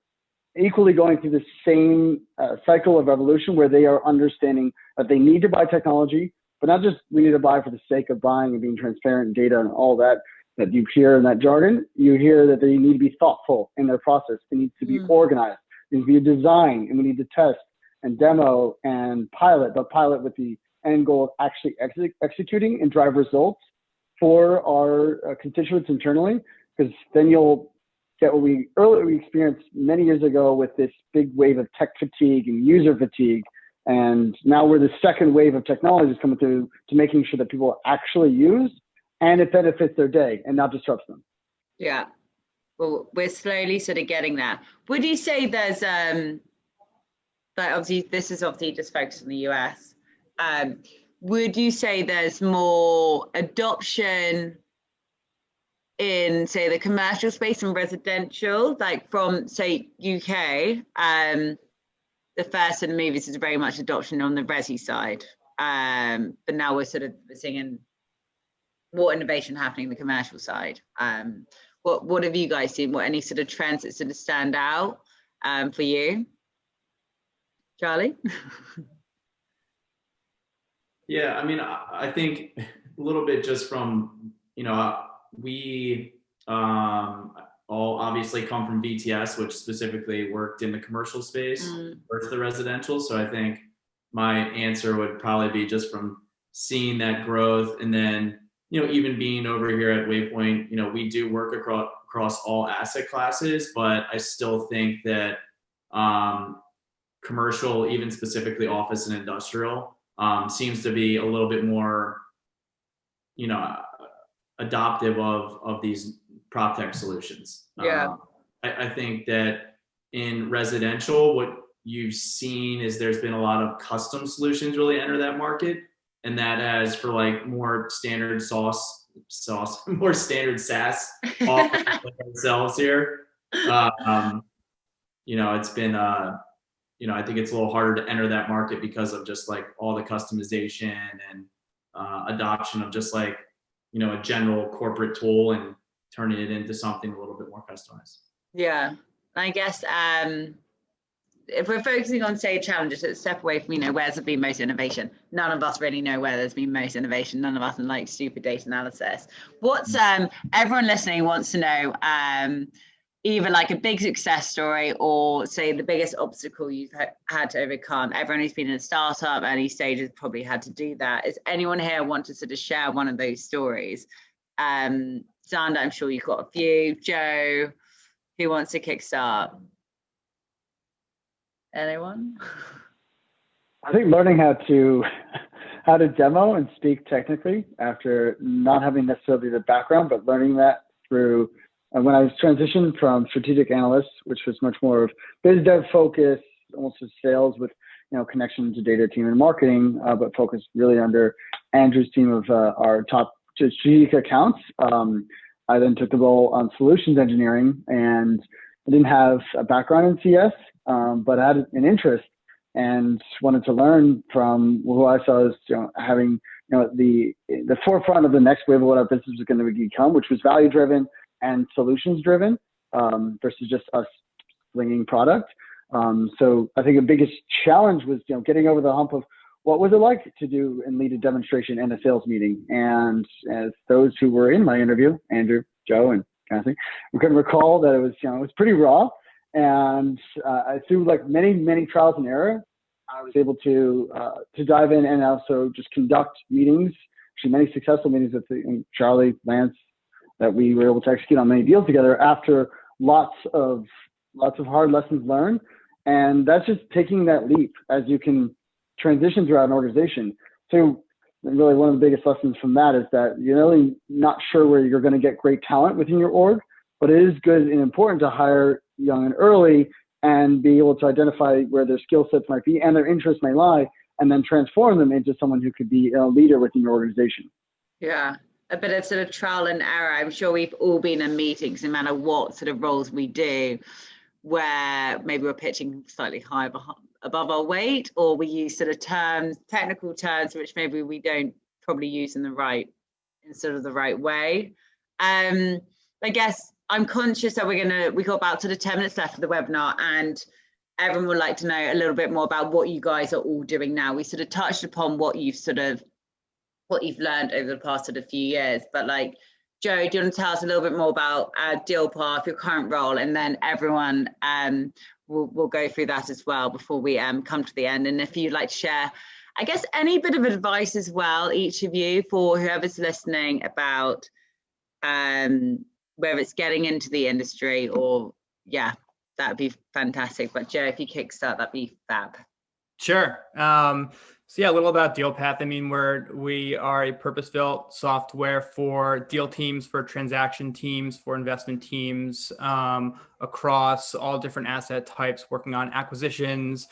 [SPEAKER 3] equally going through the same cycle of evolution where they are understanding that they need to buy technology, but not just we need to buy for the sake of buying and being transparent in data and all that you hear in that jargon. You hear that they need to be thoughtful in their process. They need to be organized. There needs to be a design, and we need to test and demo and pilot, but pilot with the end goal of actually executing and drive results for our constituents internally, because then you'll get what we experienced many years ago with this big wave of tech fatigue and user fatigue. And now we're the second wave of technologies coming through to making sure that people actually use and it benefits their day and not disrupts them.
[SPEAKER 1] Yeah. Well, we're slowly sort of getting there. Would you say there's, like obviously this is obviously just focused on the US. Would you say there's more adoption in, say, the commercial space and residential, like from, say, UK? The first sort of movies is very much adoption on the resi side, but now we're seeing more innovation happening in the commercial side. What have you guys seen? What any sort of trends that sort of stand out for you, Charlie?
[SPEAKER 4] Yeah, I mean, I think a little bit just from, we all obviously come from BTS, which specifically worked in the commercial space versus the residential. So I think my answer would probably be just from seeing that growth. And then, even being over here at Waypoint, we do work across all asset classes, but I still think that commercial, even specifically office and industrial, seems to be a little bit more, adoptive of these PropTech solutions.
[SPEAKER 1] Yeah.
[SPEAKER 4] I think that in residential, what you've seen is there's been a lot of custom solutions really enter that market, and that has for like more standard more standard SaaS offerings like ourselves here. It's been I think it's a little harder to enter that market because of just like all the customization and adoption of just like, a general corporate tool and turning it into something a little bit more customized.
[SPEAKER 1] Yeah, I guess if we're focusing on, say, challenges, let's step away from, where's there been most innovation. None of us really know where there's been most innovation. None of us like stupid data analysis. What's everyone listening wants to know, either like a big success story or say the biggest obstacle you've had to overcome. Everyone who's been in a startup, early stages probably had to do that. Is anyone here want to sort of share one of those stories? Zander, I'm sure you've got a few. Joe, who wants to kickstart? Anyone?
[SPEAKER 3] I think learning how to demo and speak technically after not having necessarily the background, but learning that through when I was transitioned from strategic analyst, which was much more of biz dev focus, almost as sales with connection to data team and marketing, but focused really under Andrew's team of our top strategic accounts. I then took the role on solutions engineering, and I didn't have a background in CS, but I had an interest and wanted to learn from who I saw as having the forefront of the next wave of what our business was going to become, which was value driven and solutions driven versus just us slinging product. So I think the biggest challenge was getting over the hump of what was it like to do and lead a demonstration and a sales meeting. And as those who were in my interview, Andrew, Joe, and Cassie, we can recall that it was pretty raw. And through like many trials and error, I was able to dive in and also just conduct meetings, actually many successful meetings with Charlie, Lance, that we were able to execute on many deals together after lots of hard lessons learned. And that's just taking that leap as you can transition throughout an organization. So really one of the biggest lessons from that is that you're really not sure where you're going to get great talent within your org, but it is good and important to hire young and early and be able to identify where their skill sets might be and their interests may lie, and then transform them into someone who could be a leader within your organization.
[SPEAKER 1] Yeah, a bit of sort of trial and error. I'm sure we've all been in meetings, no matter what sort of roles we do, where maybe we're pitching slightly high above our weight, or we use sort of terms, technical terms, which maybe we don't probably use in the right way. I guess I'm conscious that we've got about sort of 10 minutes left for the webinar, and everyone would like to know a little bit more about what you guys are all doing now. We sort of touched upon what you've learned over the past sort of few years, but like, Joe, do you want to tell us a little bit more about Dealpath, your current role, and then everyone we'll go through that as well before we come to the end. And if you'd like to share, I guess, any bit of advice as well, each of you, for whoever's listening about whether it's getting into the industry or, yeah, that'd be fantastic. But Joe, if you kickstart, that'd be fab.
[SPEAKER 5] Sure. So yeah, a little about Dealpath. I mean, we are a purpose-built software for deal teams, for transaction teams, for investment teams across all different asset types, working on acquisitions,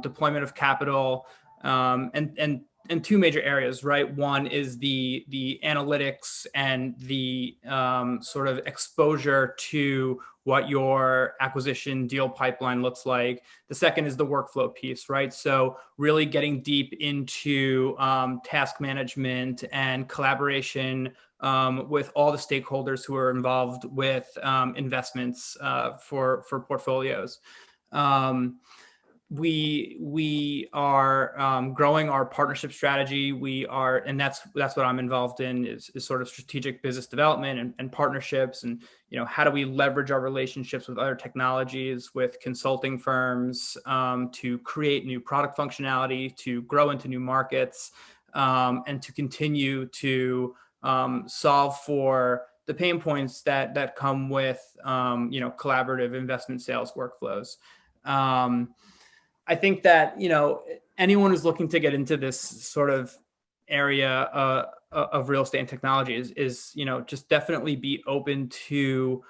[SPEAKER 5] deployment of capital, and two major areas, right? One is the analytics and the sort of exposure to what your acquisition deal pipeline looks like. The second is the workflow piece, right? So really getting deep into task management and collaboration with all the stakeholders who are involved with investments for portfolios. We are growing our partnership strategy. And that's what I'm involved in, is sort of strategic business development and partnerships, and how do we leverage our relationships with other technologies, with consulting firms, to create new product functionality, to grow into new markets, and to continue to solve for the pain points that come with collaborative investment sales workflows. I think that, anyone who's looking to get into this sort of area of real estate and technology is just definitely be open to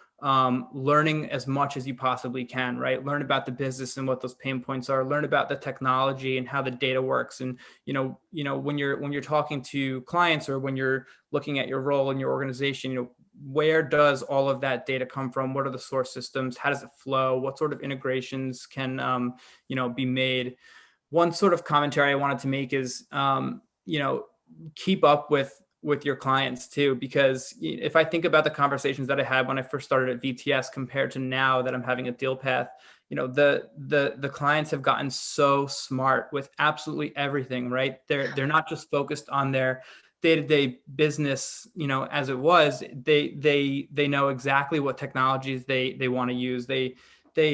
[SPEAKER 5] learning as much as you possibly can, right? Learn about the business and what those pain points are, learn about the technology and how the data works. And, when you're talking to clients, or when you're looking at your role in your organization, where does all of that data come from? What are the source systems? How does it flow? What sort of integrations can, be made? One sort of commentary I wanted to make is, keep up with your clients too, because if I think about the conversations that I had when I first started at VTS compared to now that I'm having at Dealpath, the clients have gotten so smart with absolutely everything, right? They're not just focused on their day-to-day business, as it was. They know exactly what technologies they want to use. They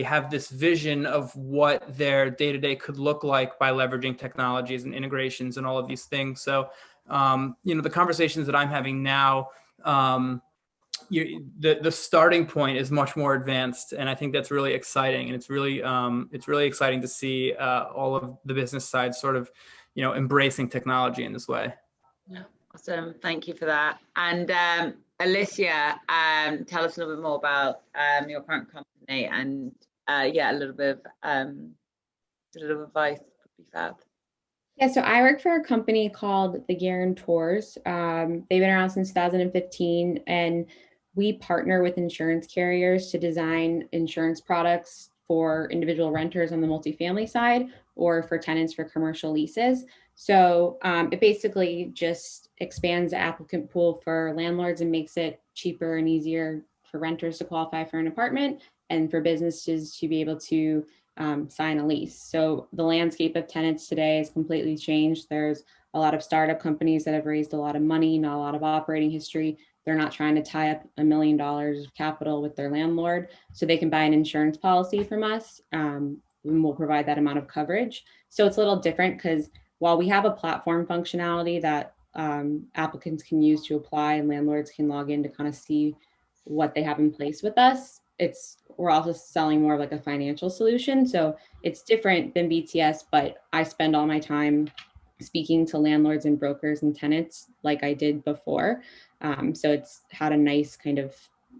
[SPEAKER 5] have this vision of what their day-to-day could look like by leveraging technologies and integrations and all of these things. So, the conversations that I'm having now, the starting point is much more advanced, and I think that's really exciting. And it's really exciting to see all of the business side sort of, embracing technology in this way.
[SPEAKER 1] Yeah, awesome. Thank you for that. And Alicia, tell us a little bit more about your current company, and a little bit of advice would be fab.
[SPEAKER 7] Yeah, so I work for a company called TheGuarantors. They've been around since 2015, and we partner with insurance carriers to design insurance products for individual renters on the multifamily side, or for tenants for commercial leases. So it basically just expands the applicant pool for landlords and makes it cheaper and easier for renters to qualify for an apartment, and for businesses to be able to sign a lease. So the landscape of tenants today has completely changed. There's a lot of startup companies that have raised a lot of money, not a lot of operating history. They're not trying to tie up $1 million of capital with their landlord, so they can buy an insurance policy from us, and we'll provide that amount of coverage. So it's a little different, because while we have a platform functionality that applicants can use to apply and landlords can log in to kind of see what they have in place with us, we're also selling more of like a financial solution. So it's different than BTS, but I spend all my time speaking to landlords and brokers and tenants like I did before. So it's had a nice kind of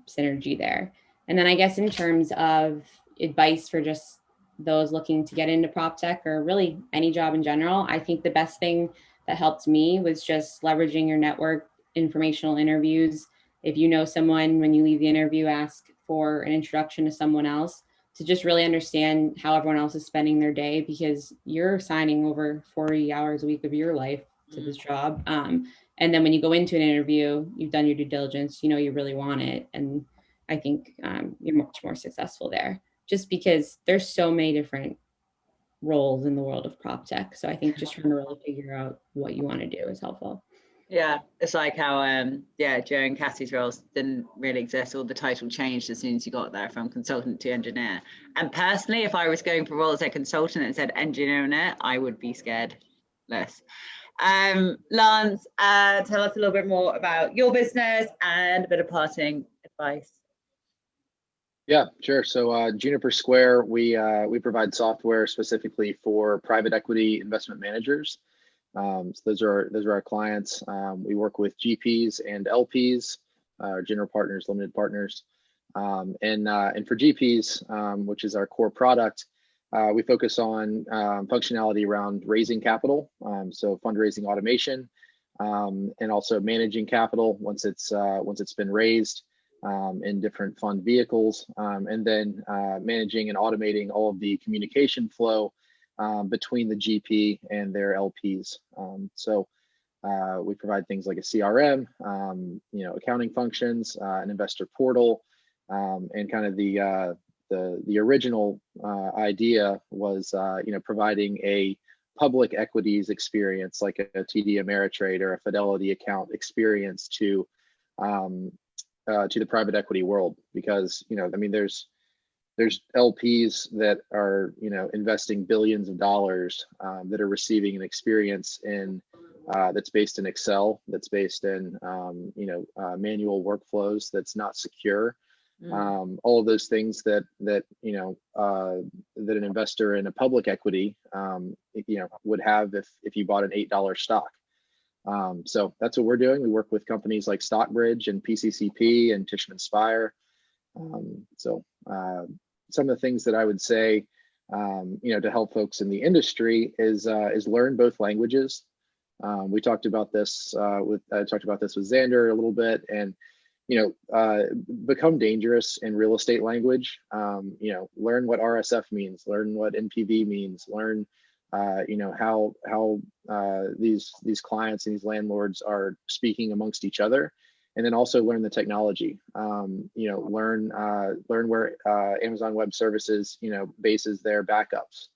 [SPEAKER 7] synergy there. And then I guess in terms of advice for just those looking to get into PropTech or really any job in general, I think the best thing that helped me was just leveraging your network, informational interviews. If you know someone, when you leave the interview, ask for an introduction to someone else to just really understand how everyone else is spending their day, because you're signing over 40 hours a week of your life to this job. And then when you go into an interview, you've done your due diligence, you know you really want it. And I think you're much more successful there, just because there's so many different roles in the world of PropTech. So I think just trying to really figure out what you want to do is helpful.
[SPEAKER 1] Yeah, it's like how Joe and Cassie's roles didn't really exist. All the title changed as soon as you got there from consultant to engineer. And personally, if I was going for roles as a consultant and said engineer in it, I would be scared less. Lance, tell us a little bit more about your business and a bit of parting advice.
[SPEAKER 8] Yeah, sure. So Juniper Square, we provide software specifically for private equity investment managers. So those are our clients. We work with GPs and LPs, general partners, limited partners, and for GPs, which is our core product, we focus on functionality around raising capital, so fundraising automation, and also managing capital once it's been raised in different fund vehicles, and then managing and automating all of the communication flow between the GP and their LPs. So we provide things like a CRM, accounting functions, an investor portal, and kind of the original idea was providing a public equities experience like a TD Ameritrade or a Fidelity account experience to the private equity world, because there's LPs that are investing billions of dollars that are receiving an experience in that's based in Excel, that's based in manual workflows, that's not secure. All of those things that an investor in a public equity would have if you bought an $8 stock. So that's what we're doing. We work with companies like Stockbridge and PCCP and Tishman Speyer. Some of the things that I would say, to help folks in the industry is learn both languages. We talked about this with Zander a little bit, and become dangerous in real estate language. Learn what RSF means, learn what NPV means, learn how these clients and these landlords are speaking amongst each other. And then also learn the technology. Learn where Amazon Web Services, bases their backups.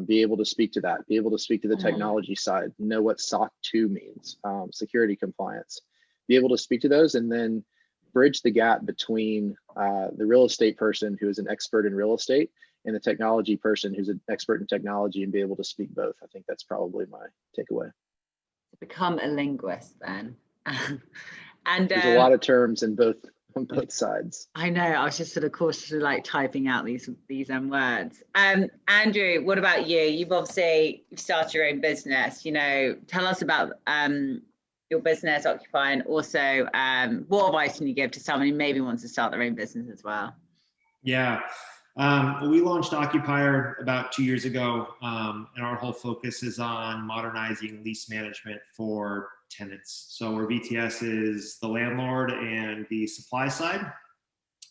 [SPEAKER 8] Be able to speak to that. Be able to speak to the technology side. Know what SOC 2 means, security compliance. Be able to speak to those, and then bridge the gap between the real estate person who is an expert in real estate and the technology person who's an expert in technology, and be able to speak both. I think that's probably my takeaway.
[SPEAKER 1] Become a linguist then. And
[SPEAKER 8] there's a lot of terms on both sides.
[SPEAKER 1] I know. I was just sort of cautiously like typing out these words. Andrew, what about you? You've started your own business. Tell us about your business, Occupier, and also what advice can you give to someone who maybe wants to start their own business as well?
[SPEAKER 2] Yeah. We launched Occupier about 2 years ago, and our whole focus is on modernizing lease management for tenants. So where BTS is the landlord and the supply side,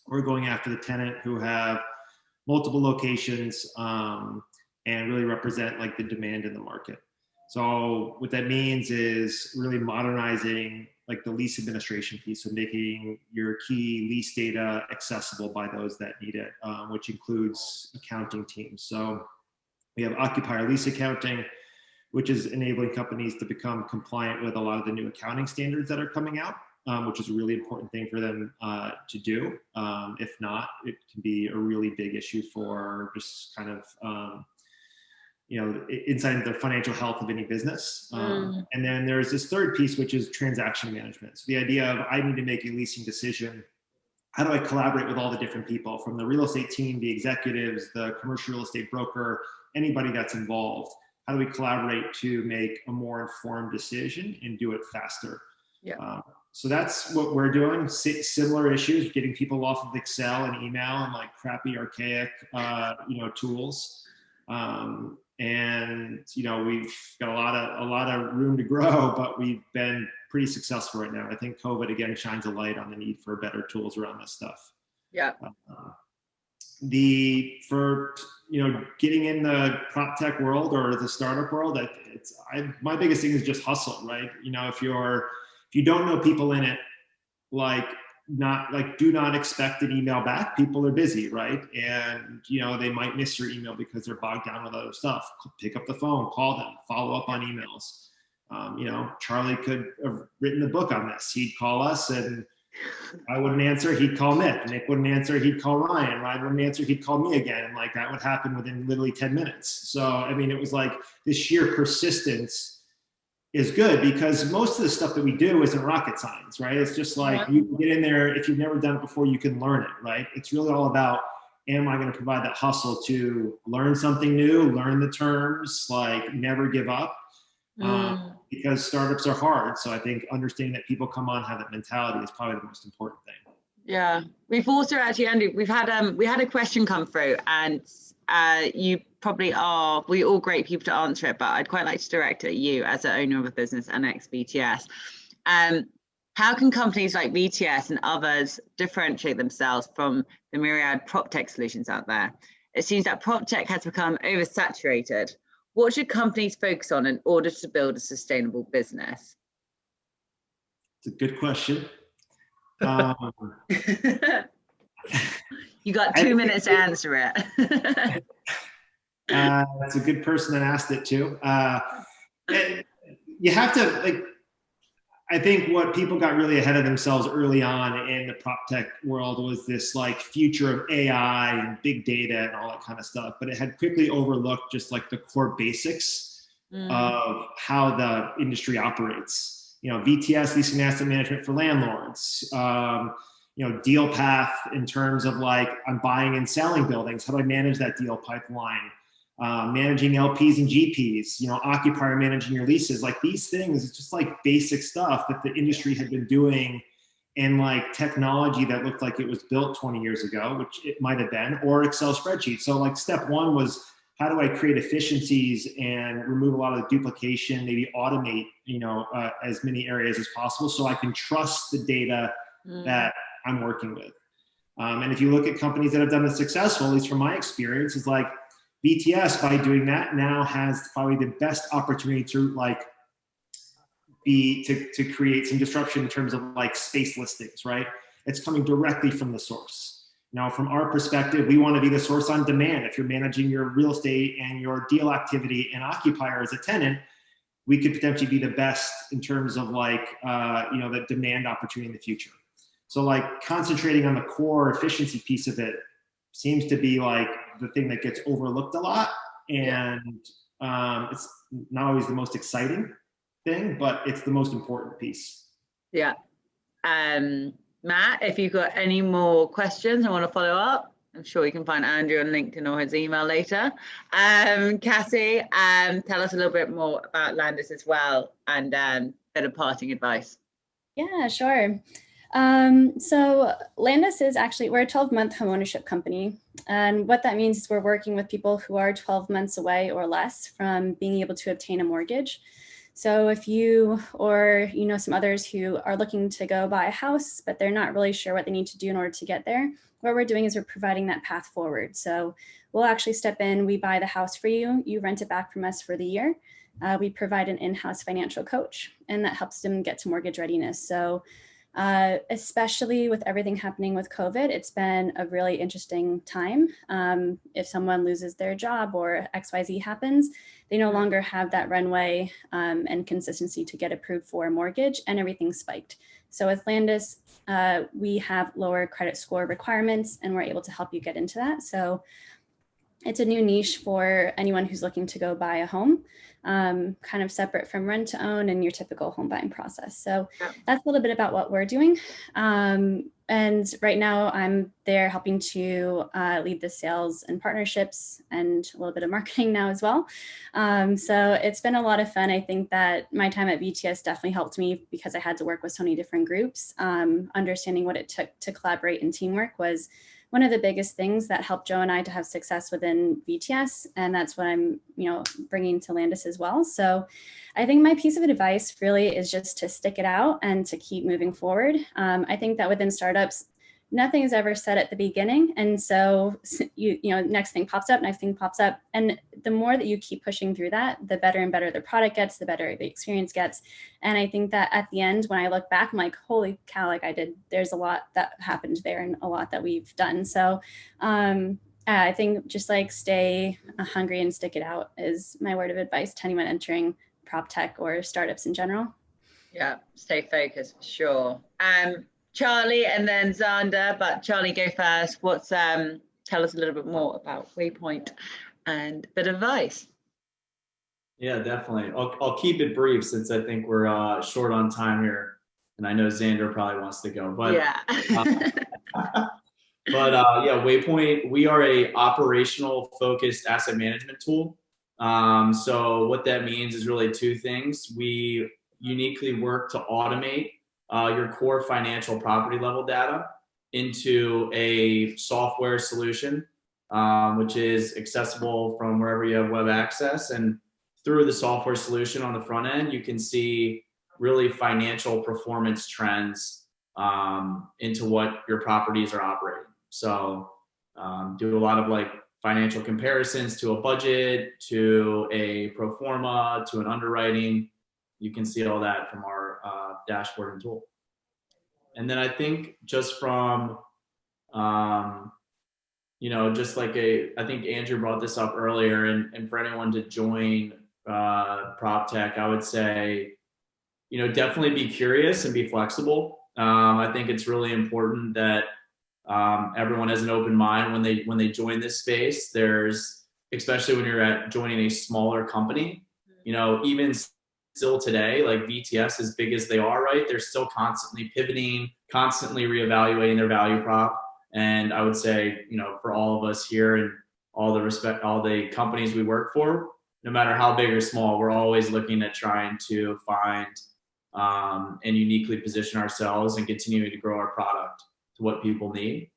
[SPEAKER 2] we're going after the tenant who have multiple locations and really represent like the demand in the market. So what that means is really modernizing like the lease administration piece, so making your key lease data accessible by those that need it, which includes accounting teams. So we have Occupier Lease Accounting, which is enabling companies to become compliant with a lot of the new accounting standards that are coming out, which is a really important thing for them to do. If not, it can be a really big issue for just kind of inside the financial health of any business. And then there's this third piece, which is transaction management. So the idea of I need to make a leasing decision. How do I collaborate with all the different people, from the real estate team, the executives, the commercial real estate broker, anybody that's involved? How do we collaborate to make a more informed decision and do it faster?
[SPEAKER 1] Yeah.
[SPEAKER 2] So that's what we're doing. Similar issues, getting people off of Excel and email and like crappy, archaic, tools. And we've got a lot of room to grow, but we've been pretty successful right now. I think COVID again shines a light on the need for better tools around this stuff.
[SPEAKER 1] Yeah.
[SPEAKER 2] Getting in the prop tech world or the startup world, my biggest thing is just hustle, right? If you don't know people in it, do not expect an email back. People are busy, right? And they might miss your email because they're bogged down with other stuff. Pick up the phone, call them, follow up on emails. Charlie could have written a book on this. He'd call us and I wouldn't answer, he'd call Nick. Nick wouldn't answer, he'd call Ryan. Ryan wouldn't answer, he'd call me again. And that would happen within literally 10 minutes. So, it was like this sheer persistence is good because most of the stuff that we do isn't rocket science, right? It's just you can get in there. If you've never done it before, you can learn it, right? It's really all about, am I going to provide that hustle to learn something new, learn the terms, never give up? Because startups are hard. So I think understanding that people come on, have that mentality is probably the most important thing.
[SPEAKER 1] Yeah. We've also actually, Andrew, we had a question come through and you probably we're all great people to answer it, but I'd quite like to direct it at you as an owner of a business and ex-BTS. How can companies like BTS and others differentiate themselves from the myriad PropTech solutions out there? It seems that PropTech has become oversaturated. What should companies focus on in order to build a sustainable business?
[SPEAKER 2] It's a good question.
[SPEAKER 1] You got 2 minutes to answer it.
[SPEAKER 2] That's a good person that asked it too. You have to I think what people got really ahead of themselves early on in the prop tech world was this future of AI and big data and all that kind of stuff, but it had quickly overlooked just the core basics of how the industry operates. VTS, leasing asset management for landlords. Dealpath in terms of I'm buying and selling buildings. How do I manage that deal pipeline? Managing LPs and GPs, Occupier managing your leases, these things, it's just basic stuff that the industry had been doing in technology that looked like it was built 20 years ago, which it might have been, or Excel spreadsheets. So step one was, how do I create efficiencies and remove a lot of the duplication, maybe automate, as many areas as possible so I can trust the data that I'm working with. And if you look at companies that have done this successful, at least from my experience, is BTS, by doing that, now has probably the best opportunity to to create some disruption in terms of space listings, right? It's coming directly from the source. Now, from our perspective, we want to be the source on demand. If you're managing your real estate and your deal activity and Occupier as a tenant, we could potentially be the best in terms of the demand opportunity in the future. So concentrating on the core efficiency piece of it seems to be the thing that gets overlooked a lot, and it's not always the most exciting thing, but it's the most important piece.
[SPEAKER 1] Yeah. Matt, if you've got any more questions I want to follow up, I'm sure you can find Andrew on LinkedIn or his email later. Cassie, tell us a little bit more about Landis as well, and a bit of parting advice.
[SPEAKER 6] Yeah, sure. So Landis is we're a 12-month homeownership company. And what that means is we're working with people who are 12 months away or less from being able to obtain a mortgage. So if you or some others who are looking to go buy a house, but they're not really sure what they need to do in order to get there, what we're doing is we're providing that path forward. So we'll actually step in, we buy the house for you, you rent it back from us for the year. We provide an in-house financial coach, and that helps them get to mortgage readiness. So especially with everything happening with COVID, it's been a really interesting time. If someone loses their job or XYZ happens, they no longer have that runway and consistency to get approved for a mortgage, and everything spiked. So with Landis, we have lower credit score requirements, and we're able to help you get into that. So it's a new niche for anyone who's looking to go buy a home, kind of separate from rent to own and your typical home buying process. So that's a little bit about what we're doing. And right now I'm there helping to lead the sales and partnerships and a little bit of marketing now as well. So it's been a lot of fun. I think that my time at BTS definitely helped me because I had to work with so many different groups. Understanding what it took to collaborate and teamwork was one of the biggest things that helped Joe and I to have success within BTS. And that's what I'm, bringing to Landis as well. So I think my piece of advice really is just to stick it out and to keep moving forward. I think that within startups, nothing is ever said at the beginning. And so, next thing pops up. And the more that you keep pushing through that, the better and better the product gets, the better the experience gets. And I think that at the end, when I look back, I'm like, holy cow, there's a lot that happened there and a lot that we've done. So I think just stay hungry and stick it out is my word of advice to anyone entering PropTech or startups in general.
[SPEAKER 1] Yeah, stay focused for sure. Charlie and then Zander, but Charlie, go first. Tell us a little bit more about Waypoint and a bit of advice.
[SPEAKER 4] Yeah, definitely. I'll keep it brief since I think we're short on time here, and I know Zander probably wants to go. But
[SPEAKER 1] yeah,
[SPEAKER 4] Waypoint, we are a operational focused asset management tool. So what that means is really two things. We uniquely work to automate your core financial property level data into a software solution, which is accessible from wherever you have web access. And through the software solution on the front end, you can see really financial performance trends into what your properties are operating. So do a lot of financial comparisons to a budget, to a pro forma, to an underwriting. You can see all that from our dashboard and tool. And then I think just from, I think Andrew brought this up earlier, and for anyone to join PropTech, I would say, definitely be curious and be flexible. I think it's really important that everyone has an open mind when they join this space. Especially when you're joining a smaller company, even still today, BTS, as big as they are, right? They're still constantly pivoting, constantly reevaluating their value prop. And I would say, for all of us here and all the companies we work for, no matter how big or small, we're always looking at trying to find and uniquely position ourselves and continuing to grow our product to what people need.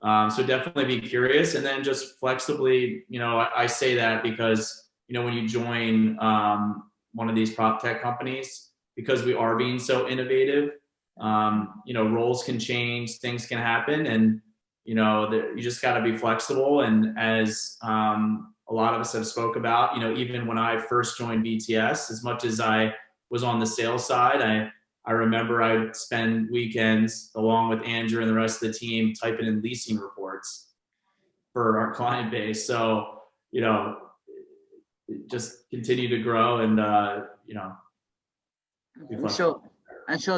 [SPEAKER 4] So definitely be curious, and then just flexibly, I say that because, when you join one of these PropTech companies, because we are being so innovative, roles can change, things can happen, and, you just got to be flexible. And as a lot of us have spoke about, even when I first joined BTS, as much as I was on the sales side, I remember I would spend weekends along with Andrew and the rest of the team typing in leasing reports for our client base. So, just continue to grow and,
[SPEAKER 1] I'm sure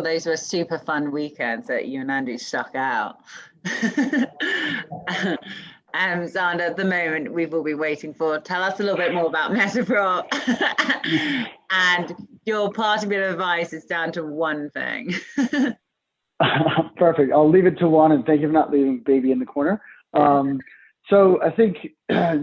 [SPEAKER 1] those were super fun weekends that you and Andrew stuck out. Zander, at the moment, we've all been waiting for. Tell us a little bit more about MetaProp. And your parting bit of advice is down to one thing.
[SPEAKER 3] Perfect. I'll leave it to one, and thank you for not leaving baby in the corner. So I think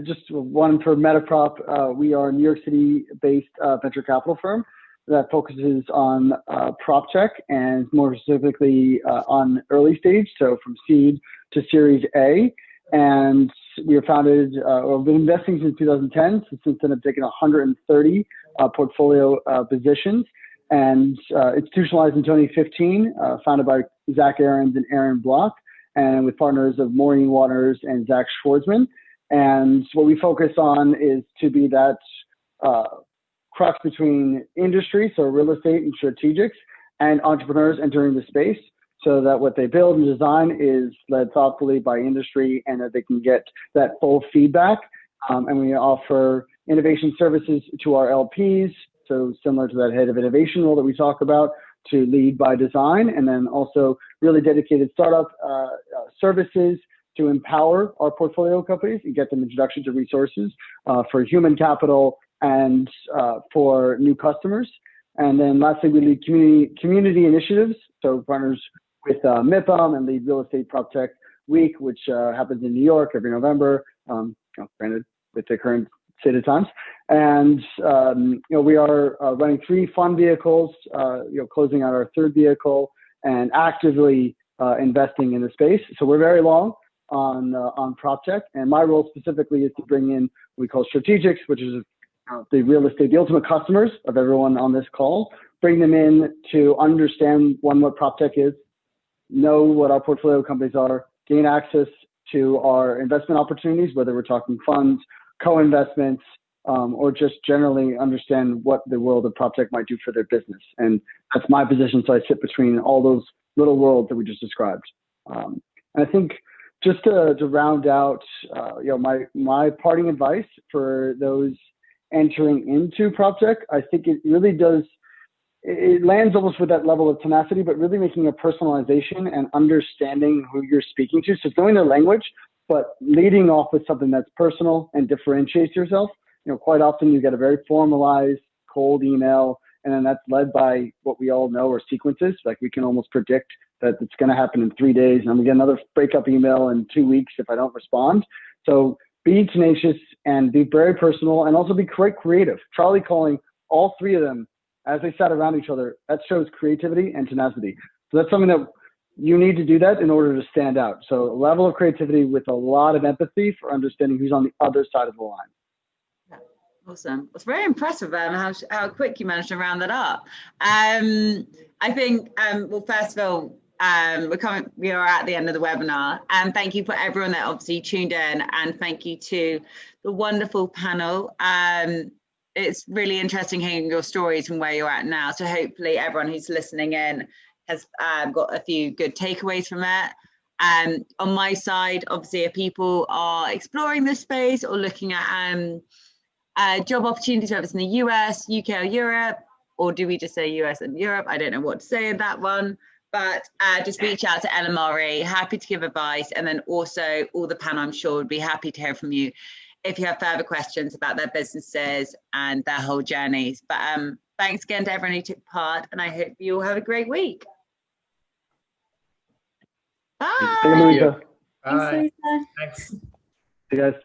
[SPEAKER 3] just one for MetaProp, we are a New York City-based venture capital firm that focuses on PropTech and more specifically on early stage, so from seed to Series A. And we were founded, we've been investing since 2010. So since then, I've taken 130 portfolio positions, and institutionalized in 2015, founded by Zach Aarons and Aaron Block, and with partners of Maureen Waters and Zach Schwartzman. And what we focus on is to be that crux between industry, so real estate and strategics, and entrepreneurs entering the space, so that what they build and design is led thoughtfully by industry and that they can get that full feedback. And we offer innovation services to our LPs, so similar to that head of innovation role that we talk about, to lead by design, and then also really dedicated startup services to empower our portfolio companies and get them introduction to resources for human capital and for new customers. And then lastly, we lead community initiatives, so partners with MIPM and lead Real Estate PropTech Week, which happens in New York every November, granted with the current state of times. And we are running 3 fund vehicles, closing out our 3rd vehicle and actively investing in the space. So we're very long on PropTech, and my role specifically is to bring in what we call strategics, which is the real estate, the ultimate customers of everyone on this call, bring them in to understand what PropTech is, know what our portfolio companies are, gain access to our investment opportunities, whether we're talking funds, co-investments, or just generally understand what the world of PropTech might do for their business. And that's my position. So I sit between all those little worlds that we just described. And I think just to round out, my parting advice for those entering into PropTech, I think it really does, it lands almost with that level of tenacity, but really making a personalization and understanding who you're speaking to. So it's knowing their language, but leading off with something that's personal and differentiates yourself. Quite often you get a very formalized cold email, and then that's led by what we all know are sequences. Like we can almost predict that it's going to happen in 3 days, and I'm going to get another breakup email in 2 weeks if I don't respond. So be tenacious and be very personal, and also be quite creative. Charlie calling all 3 of them as they sat around each other, that shows creativity and tenacity. So that's something that you need to do that in order to stand out. So a level of creativity with a lot of empathy for understanding who's on the other side of the line.
[SPEAKER 1] Awesome. It's very impressive how quick you managed to round that up. I think, well, first of all, we are at the end of the webinar, and thank you for everyone that obviously tuned in, and thank you to the wonderful panel. It's really interesting hearing your stories and where you're at now. So hopefully everyone who's listening in has got a few good takeaways from it. On my side, obviously, if people are exploring this space or looking at job opportunities, whether it's in the US, UK, or Europe, or do we just say US and Europe? I don't know what to say in that one, but just reach out to LMRE, happy to give advice. And then also all the panel, I'm sure, would be happy to hear from you if you have further questions about their businesses and their whole journeys. But thanks again to everyone who took part, and I hope you all have a great week. Bye.
[SPEAKER 3] Thank you, Louisa.
[SPEAKER 5] Bye.
[SPEAKER 6] Thanks, Louisa.
[SPEAKER 5] Thanks.
[SPEAKER 3] Hey guys.